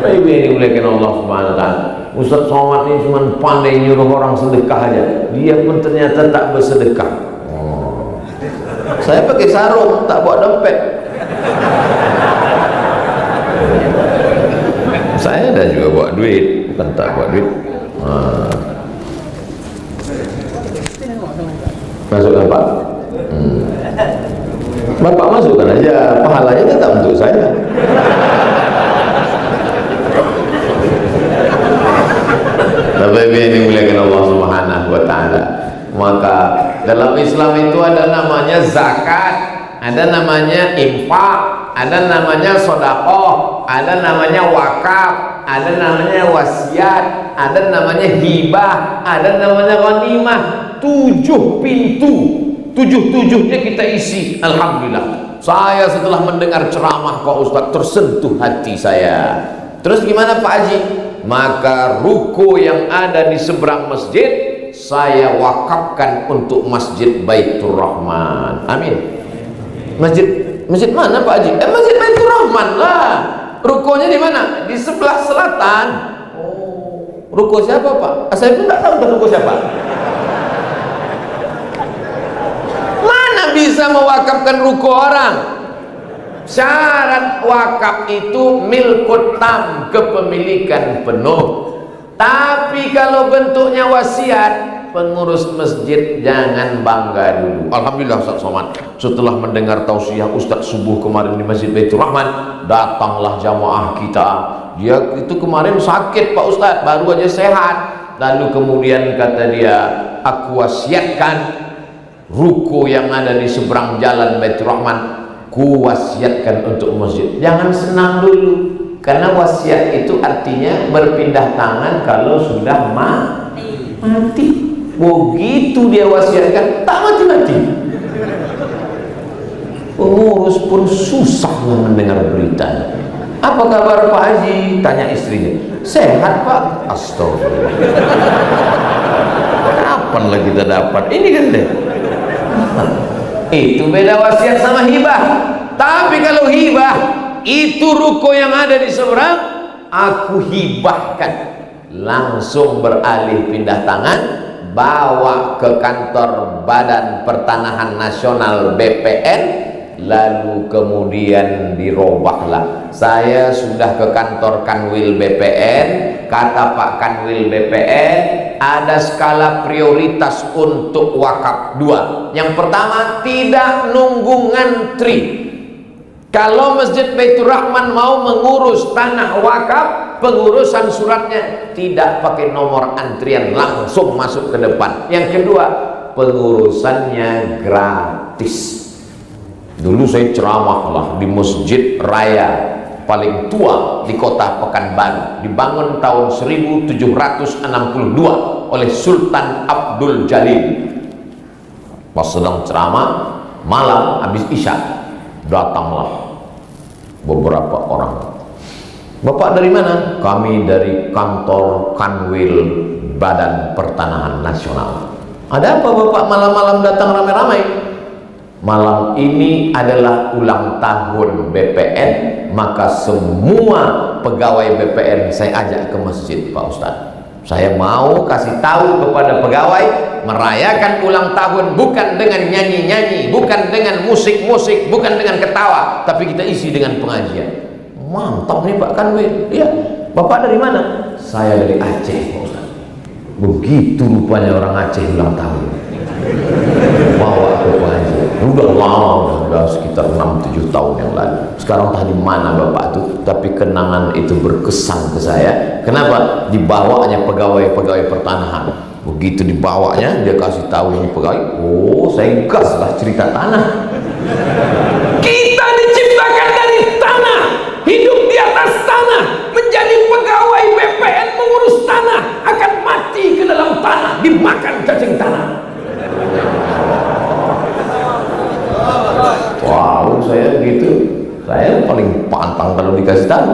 Baik ini muliakan Allah SWT. Ustaz Somad ini cuma pandai nyuruh orang sedekah aja, dia pun ternyata tak bersedekah. Saya pakai sarung, tak bawa dompet. Saya dah juga bawa duit, bukan tak bawa duit. Masukkan Pak. Bapak masukkan aja, pahalanya tetap untuk saya. Bapak ini muliakan Allah Subhanahu wa taala. Maka dalam Islam itu ada namanya zakat, ada namanya infak, ada namanya sodakoh, ada namanya wakaf, ada namanya wasiat, ada namanya hibah, ada namanya ghanimah. 7 pintu, 7-7-nya kita isi. Alhamdulillah, saya setelah mendengar ceramah Pak Ustadz tersentuh hati saya. Terus gimana Pak Haji? Maka ruko yang ada di seberang masjid saya wakafkan untuk Masjid Baitur Rahman. Amin. Masjid mana Pak Haji? Masjid Baitur Rahman lah. Rukonya di mana? Di sebelah selatan. Oh, ruko siapa Pak? Saya pun tidak tahu ruko siapa. Mana bisa mewakafkan ruko orang? Syarat wakaf itu milkut tam, kepemilikan penuh. Tapi kalau bentuknya wasiat, pengurus masjid jangan bangga dulu. Alhamdulillah Ustaz Somad, setelah mendengar tausiah Ustaz subuh kemarin di Masjid Baitur Rahman, datanglah jamaah kita. Dia itu kemarin sakit Pak Ustaz, baru aja sehat. Lalu kemudian kata dia, aku wasiatkan ruko yang ada di seberang jalan Baitur Rahman, ku wasiatkan untuk masjid. Jangan senang dulu, karena wasiat itu artinya berpindah tangan kalau sudah mati. Begitu dia wasiatkan, tak mati-mati. Pengurus pun susah mendengar berita. Apa kabar Pak Haji? Tanya istrinya. Sehat Pak. Astagfirullah. Kapan lagi kita dapat? Ini kan deh. Itu beda wasiat sama hibah. Tapi kalau hibah, itu ruko yang ada di seberang aku hibahkan, langsung beralih pindah tangan, bawa ke kantor Badan Pertanahan Nasional BPN, lalu kemudian dirobahlah. Saya sudah ke kantor Kanwil BPN, kata Pak Kanwil BPN, ada skala prioritas untuk wakaf 2. Yang pertama, tidak nunggu ngantri. Kalau Masjid Baitur Rahman mau mengurus tanah wakaf, pengurusan suratnya tidak pakai nomor antrian, langsung masuk ke depan. Yang kedua, pengurusannya gratis. Dulu saya ceramah lah di masjid raya paling tua di kota Pekanbaru, dibangun tahun 1762 oleh Sultan Abdul Jalil. Pas sedang ceramah malam habis isya, datanglah beberapa orang. Bapak dari mana? Kami dari kantor Kanwil Badan Pertanahan Nasional. Ada apa Bapak malam-malam datang ramai-ramai? Malam ini adalah ulang tahun BPN, maka semua pegawai BPN saya ajak ke masjid Pak Ustadz. Saya mau kasih tahu kepada pegawai, merayakan ulang tahun bukan dengan nyanyi-nyanyi, bukan dengan musik-musik, bukan dengan ketawa, tapi kita isi dengan pengajian. Mantap nih Pak Kanwil. Iya. Bapak dari mana? Saya dari Aceh Pak Ustadz. Begitu rupanya orang Aceh ulang tahun. Bawa ke pengajian. Udah lama, udah sekitar 6-7 tahun yang lalu. Sekarang tadi mana Bapak tuh? Tapi kenangan itu berkesan ke saya. Kenapa? Dibawanya pegawai-pegawai pertanahan. Begitu dibawanya, dia kasih tahu ini pegawai. Oh, saya gas lah cerita tanah. Kita diciptakan dari tanah, hidup di atas tanah, menjadi pegawai BPN mengurus tanah, akan mati ke dalam tanah, dimakan cacing tanah. Wow, saya gitu, saya paling pantang kalau dikasih tahu.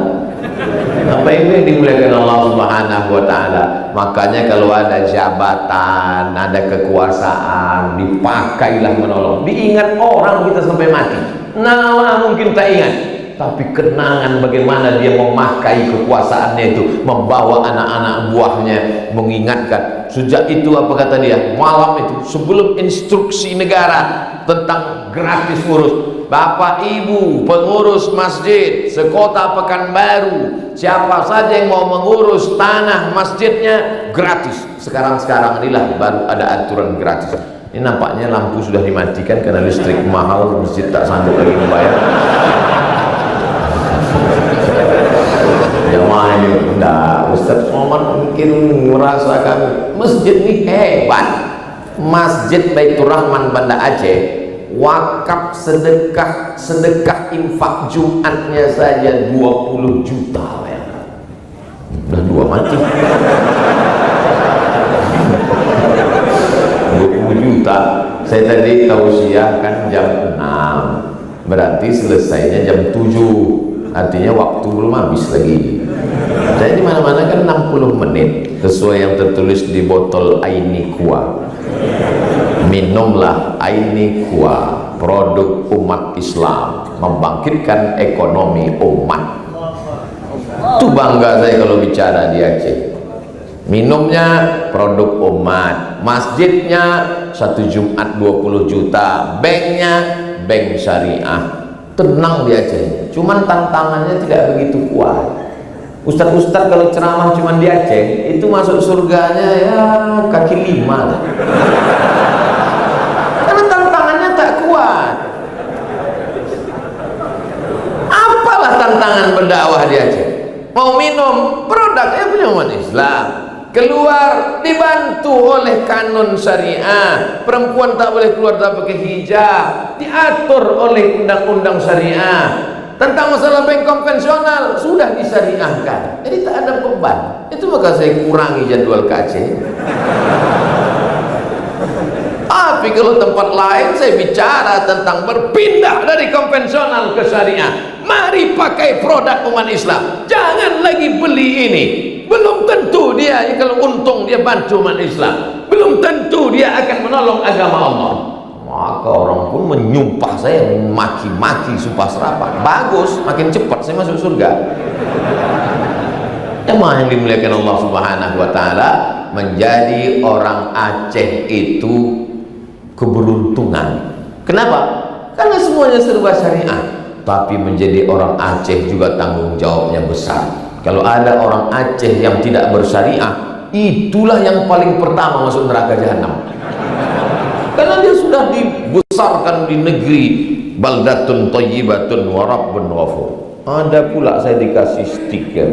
Apa itu yang dimuliakan Allah Subhanahu wa Ta'ala? Makanya kalau ada jabatan, ada kekuasaan, dipakailah menolong. Diingat orang kita sampai mati. Nah, mungkin tak ingat, tapi kenangan bagaimana dia memakai kekuasaannya itu, membawa anak-anak buahnya, mengingatkan. Sejak itu apa kata dia? Malam itu sebelum instruksi negara tentang gratis ngurus, Bapak Ibu pengurus masjid sekota Pekanbaru, siapa saja yang mau mengurus tanah masjidnya gratis. Sekarang inilah baru ada aturan gratis. Ini nampaknya lampu sudah dimatikan karena listrik mahal, masjid tak sanggup lagi membayar. Jamaah ini enggak, Ustaz Somad mungkin merasakan masjid ini hebat. Masjid Baitur Rahman Banda Aceh wakaf sedekah infak Jumatnya saja 20 juta ya. Udah 2 mati. 20 juta. Saya tadi tausiah kan jam 6, berarti selesainya jam 7, artinya waktu belum habis lagi. Saya di mana-mana kan 60 menit sesuai yang tertulis di botol Aini Kuah. Minumlah Aini Kuah, produk umat Islam, membangkitkan ekonomi umat. Itu bangga saya kalau bicara di Aceh. Minumnya produk umat, masjidnya 1 Jumat 20 juta, banknya bank syariah. Tenang di Aceh, cuman tantangannya tidak begitu kuat. Ustadz-ustadz kalau ceramah cuman di Aceh itu masuk surganya ya kaki 5 lah. Karena tantangannya tak kuat. Apalah tantangan berdakwah di Aceh? Mau minum produknya punya umat Islam, keluar dibantu oleh kanun syariah, perempuan tak boleh keluar tak pakai hijab, diatur oleh undang-undang syariah. Tentang masalah bank konvensional sudah disyariahkan, jadi tak ada beban. Itu maka saya kurangi jadwal ke Aceh. Tapi kalau tempat lain saya bicara tentang berpindah dari konvensional ke syariah. Mari pakai produk umat Islam, jangan lagi beli ini. Belum tentu dia kalau untung dia bantu umat Islam, belum tentu dia akan menolong agama Allah. Maka orang pun menyumpah saya, maki-maki, sumpah serapah. Bagus, makin cepat saya masuk surga. Jemaah yang dimuliakan Allah Subhanahu wa taala, menjadi orang Aceh itu keberuntungan. Kenapa? Karena semuanya serba syariah. Tapi menjadi orang Aceh juga tanggung jawabnya besar. Kalau ada orang Aceh yang tidak bersyariah, itulah yang paling pertama masuk neraka jahanam. Karena dia sudah dibesarkan di negeri baldatun thayyibatun wa rabbun ghafur. Ada pula saya dikasih stiker.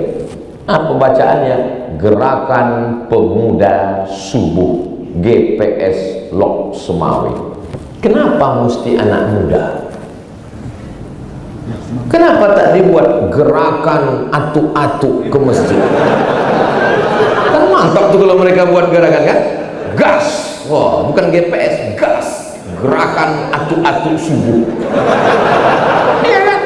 Apa bacaannya? Gerakan Pemuda Subuh GPS Lok Semawi. Kenapa mesti anak muda? Kenapa tak dibuat gerakan atu-atu ke masjid? Kan mantap tuh kalau mereka buat gerakan kan? Gas! Wah, bukan GPS, gas! Gerakan atu-atu subuh. Iya kan?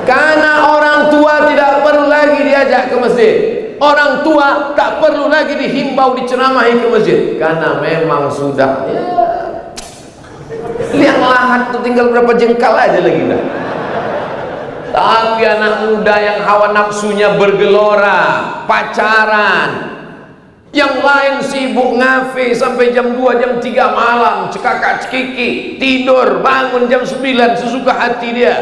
Karena orang tua tidak perlu lagi diajak ke masjid. Orang tua tak perlu lagi dihimbau, diceramahi ke masjid. Karena memang sudah ya, liang lahat tuh tinggal berapa jengkal aja lagi dah. Tapi anak muda yang hawa nafsunya bergelora, pacaran, yang lain sibuk ngafe sampai jam 2, jam 3 malam, cekakak cekiki, tidur, bangun jam 9 sesuka hati dia.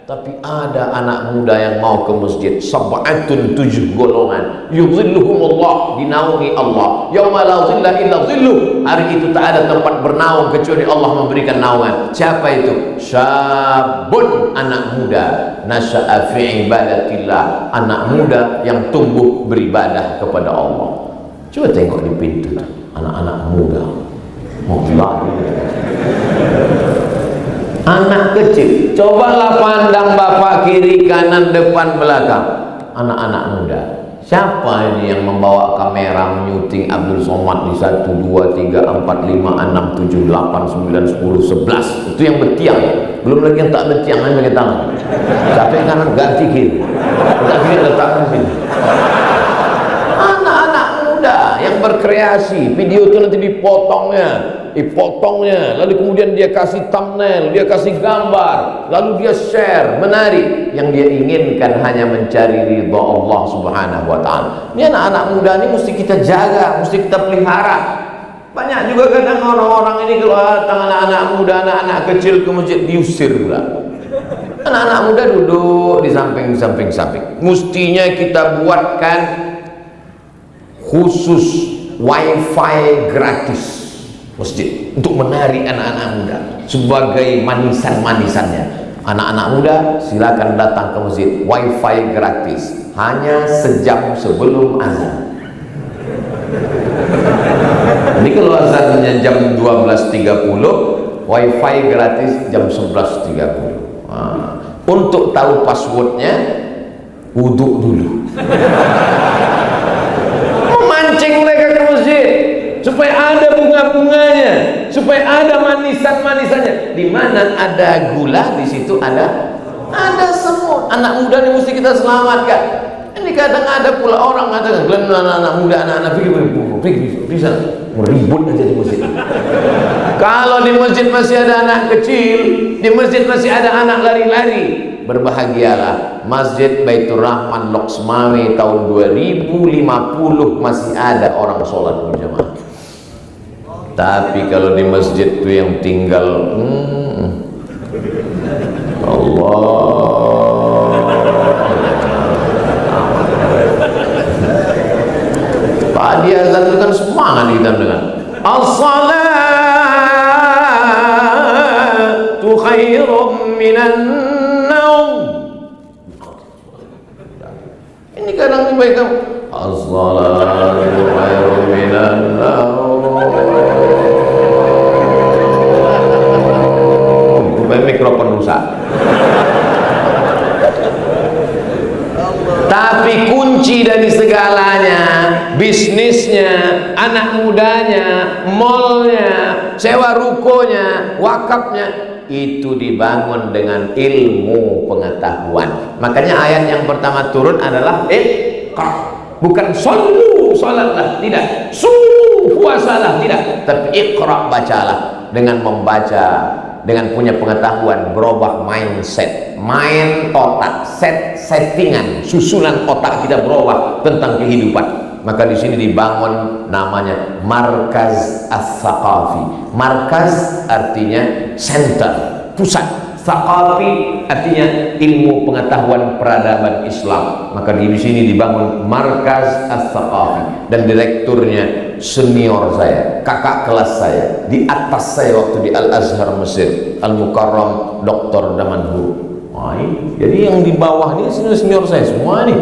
Tapi ada anak muda yang mau ke masjid. Sab'atun, 7 golongan, yuzilluhumullah, dinaungi Allah, yauma la zilla illa zilluh. Hari itu tak ada tempat bernaung kecuali Allah memberikan naungan. Siapa itu? Syabun, anak muda, nasya'a fi ibadatillah, anak muda yang tumbuh beribadah kepada Allah. Coba tengok di pintu, anak-anak muda mau lari. Anak kecil, cobalah pandang bapak kiri kanan depan belakang. Anak-anak muda. Siapa ini yang membawa kamera menyuting Abdul Somad di 1, 2, 3, 4, 5, 6, 7, 8, 9, 10, 11. Itu yang bertiang. Belum lagi yang tak bertiang, hanya pakai tangan. Capek kanan ganti kiri. Tak kiri letakkan sini. Anak-anak muda yang berkreasi. Video itu nanti dipotongnya, lalu kemudian dia kasih thumbnail, dia kasih gambar, lalu dia share, menarik. Yang dia inginkan hanya mencari ridha Allah Subhanahu wa ta'ala. Ini anak-anak muda ini mesti kita jaga, mesti kita pelihara. Banyak juga kadang orang-orang ini kalau datang anak-anak muda, anak-anak kecil ke masjid diusir pula. Anak-anak muda duduk di samping. Mestinya kita buatkan khusus wifi gratis masjid untuk menarik anak-anak muda sebagai manisan-manisannya. Anak-anak muda silakan datang ke masjid, wifi gratis, hanya sejam sebelum azan. Ini kalau azannya jam 12.30, wifi gratis jam 11.30. Untuk tahu passwordnya wudhu dulu. Memancing mereka ke masjid supaya ada bunga-bunganya, supaya ada manisan-manisannya. Di mana ada gula, di situ ada semut. Anak muda ini mesti kita selamatkan. Ini kadang ada pula orang mengatakan, anak muda, anak-anak pergi bisa ribut aja di masjid. Kalau di masjid masih ada anak kecil, di masjid masih ada anak lari-lari, berbahagialah. Masjid Baitur Rahman Loksmawe tahun 2050 masih ada orang sholat berjamaah. Tapi kalau di masjid itu yang tinggal Tadi azan itu kan semangat kita dengan as-salatu khairum minan naum. Ini kadang dibaikkan as-salatu khairum minan naum. Bukan mikrofon rusak. Tapi kunci dari segalanya, bisnisnya, anak mudanya, malnya, sewa rukonya, wakafnya, itu dibangun dengan ilmu pengetahuan. Makanya ayat yang pertama turun adalah iqra, bukan sallu, salatlah, tidak, sumu, puasalah, tidak, tapi iqra, bacalah. Dengan membaca, dengan punya pengetahuan, berubah mindset, main otak, settingan, susunan otak kita berubah tentang kehidupan. Maka di sini dibangun namanya Markaz As-Saqafi. Markaz artinya center, pusat. Saqafi artinya ilmu pengetahuan peradaban Islam. Maka di sini dibangun Markaz As-Saqafi, dan direkturnya senior saya, kakak kelas saya, di atas saya waktu di Al-Azhar Mesir, Al-Mukarram Dr. Damanhur. Jadi yang di bawah ini senior saya semua nih.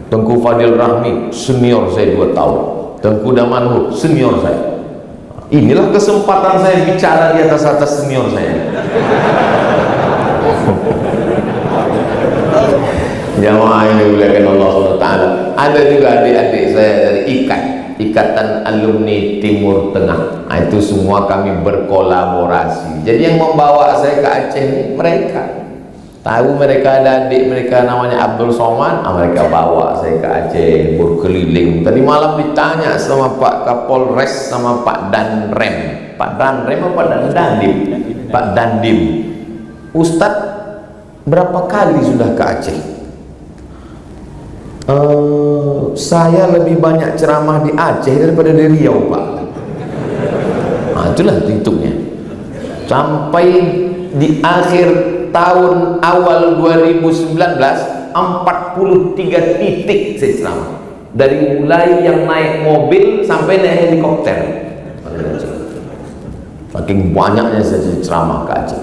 Tengku Fadil Rahmi senior saya 2 tahun, Tengku Damanhur senior saya. Inilah kesempatan saya bicara di atas senior saya. Jamaah ini dimuliakan Allah SWT. Ada juga adik-adik saya dari Ikatan Alumni Timur Tengah. Itu semua kami berkolaborasi. Jadi yang membawa saya ke Aceh ini mereka. Tahu mereka ada adik mereka namanya Abdul Somad, mereka bawa saya ke Aceh berkeliling. Tadi malam ditanya sama Pak Kapolres sama Pak Danrem. Pak Danrem apa Pak Dandim? Pak Dandim. Ustadz, berapa kali sudah ke Aceh? Saya lebih banyak ceramah di Aceh daripada di Riau, Pak. Itulah hitungnya. Sampai di akhir tahun awal 2019 43 titik saya ceramah, dari mulai yang naik mobil sampai naik helikopter. Saking banyaknya saya ceramah ke Aceh,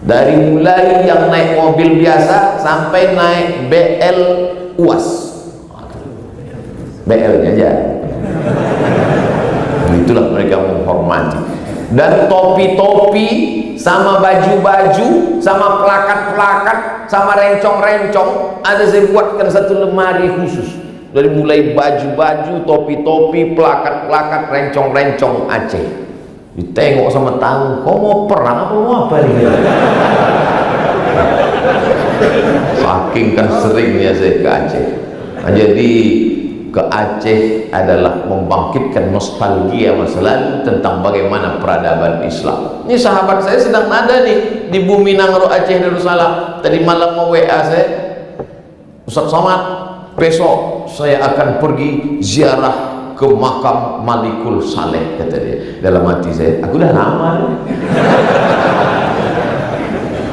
dari mulai yang naik mobil biasa sampai naik BL UAS, BL nya aja. Itulah mereka menghormati. Dan topi-topi sama baju-baju sama plakat-plakat sama rencong-rencong ada saya buatkan satu lemari khusus, dari mulai baju-baju, topi-topi, plakat-plakat, rencong-rencong Aceh. Ditengok sama tamu, kau mau perang apa mau apa ini? Saking kan seringnya saya ke Aceh. Jadi ke Aceh adalah membangkitkan nostalgia masa lalu tentang bagaimana peradaban Islam. Ini sahabat saya sedang ada nih di Bumi Nangro Aceh Darussalam. Tadi malam mau WA saya, Ustaz Somad, besok saya akan pergi ziarah ke makam Malikul Saleh, kata dia. Dalam hati saya, aku udah lama nih.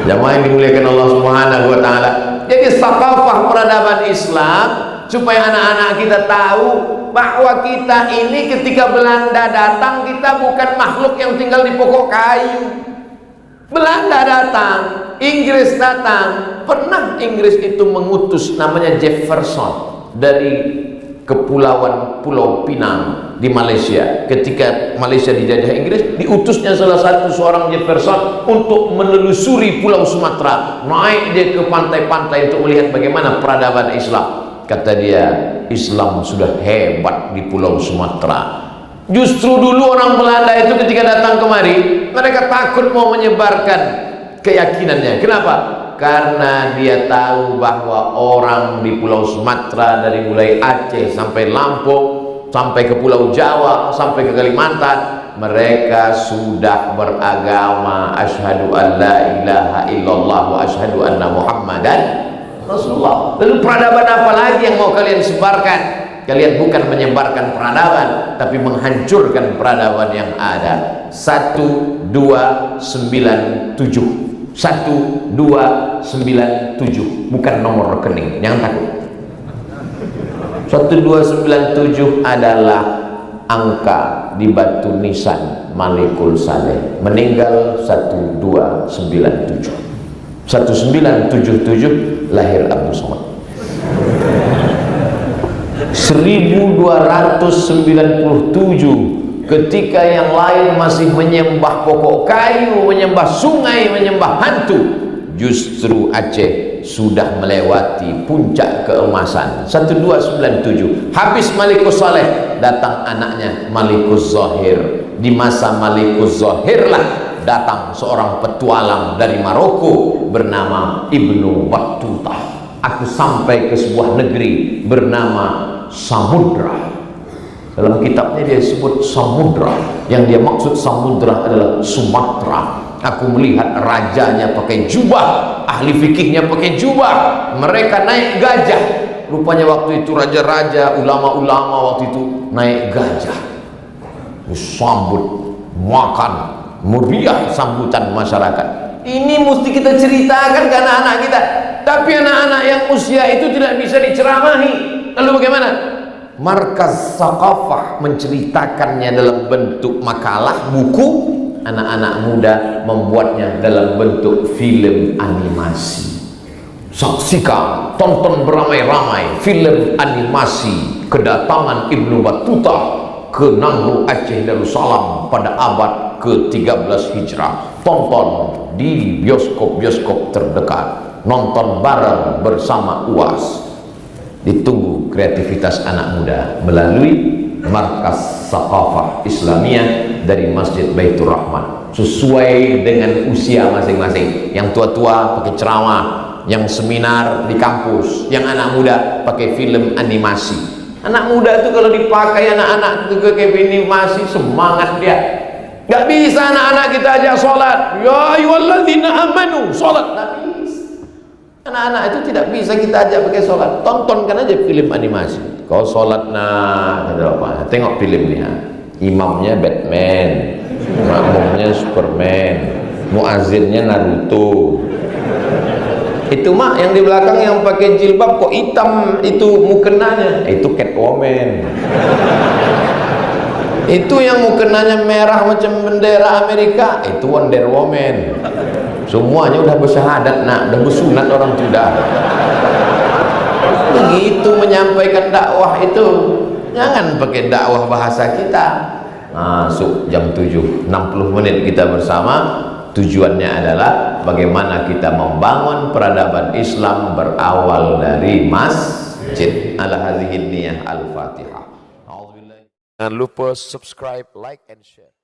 Jamaah yang dimuliakan Allah Subhanahu wa taala. Jadi thaqafah peradaban Islam supaya anak-anak kita tahu bahwa kita ini ketika Belanda datang, kita bukan makhluk yang tinggal di pokok kayu. Belanda datang, Inggris datang. Pernah Inggris itu mengutus namanya Jefferson dari kepulauan Pulau Pinang di Malaysia. Ketika Malaysia dijajah Inggris, diutusnya salah satu seorang Jefferson untuk menelusuri Pulau Sumatera, naik dia ke pantai-pantai untuk melihat bagaimana peradaban Islam. Kata dia, Islam sudah hebat di Pulau Sumatera. Justru dulu orang Belanda itu ketika datang kemari, mereka takut mau menyebarkan keyakinannya. Kenapa? Karena dia tahu bahwa orang di Pulau Sumatera, dari mulai Aceh sampai Lampung, sampai ke Pulau Jawa, sampai ke Kalimantan, mereka sudah beragama asyhadu an la ilaha illallah wa asyhadu anna muhammadan Rasulullah. Lalu peradaban apa lagi yang mau kalian sebarkan? Kalian bukan menyebarkan peradaban, tapi menghancurkan peradaban yang ada. 1297 1297 bukan nomor rekening, jangan takut. 1297 adalah angka di batu nisan Malikul Saleh. Meninggal 1297. 1977 lahir Abdul Somad. 1297 ketika yang lain masih menyembah pokok kayu, menyembah sungai, menyembah hantu, justru Aceh sudah melewati puncak keemasan. 1297 habis Malikus Saleh, datang anaknya Malikus Zahir. Di masa Malikus Zahir lah datang seorang petualang dari Maroko bernama Ibnu Battuta. Aku sampai ke sebuah negeri bernama Samudra. Dalam kitabnya dia sebut Samudra, yang dia maksud Samudra adalah Sumatera. Aku melihat rajanya pakai jubah, ahli fikihnya pakai jubah, mereka naik gajah. Rupanya waktu itu raja-raja, ulama-ulama waktu itu naik gajah, disambut, makan, meriah sambutan masyarakat. Ini mesti kita ceritakan ke anak-anak kita. Tapi anak-anak yang usia itu tidak bisa diceramahi. Lalu bagaimana? Markaz Saqafah menceritakannya dalam bentuk makalah, buku. Anak-anak muda membuatnya dalam bentuk film animasi. Saksikan, tonton beramai-ramai film animasi kedatangan Ibnu Battuta ke Nangro Aceh Darussalam pada abad ke-13 Hijrah. Tonton di bioskop-bioskop terdekat. Nonton bareng bersama UAS. Ditunggu kreativitas anak muda melalui Markas Saqafah Islamiyah dari Masjid Baitur Rahman, sesuai dengan usia masing-masing. Yang tua-tua pakai ceramah, yang seminar di kampus, yang anak muda pakai film animasi. Anak muda itu kalau dipakai anak-anak ke animasi, semangat dia. Gak bisa anak-anak kita ajak sholat, ya ayyuhalladzina amanu, sholat. Anak-anak itu tidak bisa kita ajak pakai sholat. Tontonkan aja film animasi. Kau sholat nah, tengok filmnya. Imamnya Batman, makmumnya Superman, muazzinnya Naruto. Itu mak yang di belakang yang pakai jilbab kok hitam itu mukenanya, itu Catwoman. Itu yang mukenanya merah macam bendera Amerika, itu Wonder Woman. Semuanya udah bersyahadat nak, udah bersunat orang sudah. Begitu menyampaikan dakwah itu, jangan pakai dakwah bahasa kita. Masuk jam 7, 60 menit kita bersama. Tujuannya adalah bagaimana kita membangun peradaban Islam berawal dari masjid. Ala hadhihi niyah al-Fatihah. Jangan lupa subscribe, like, and share.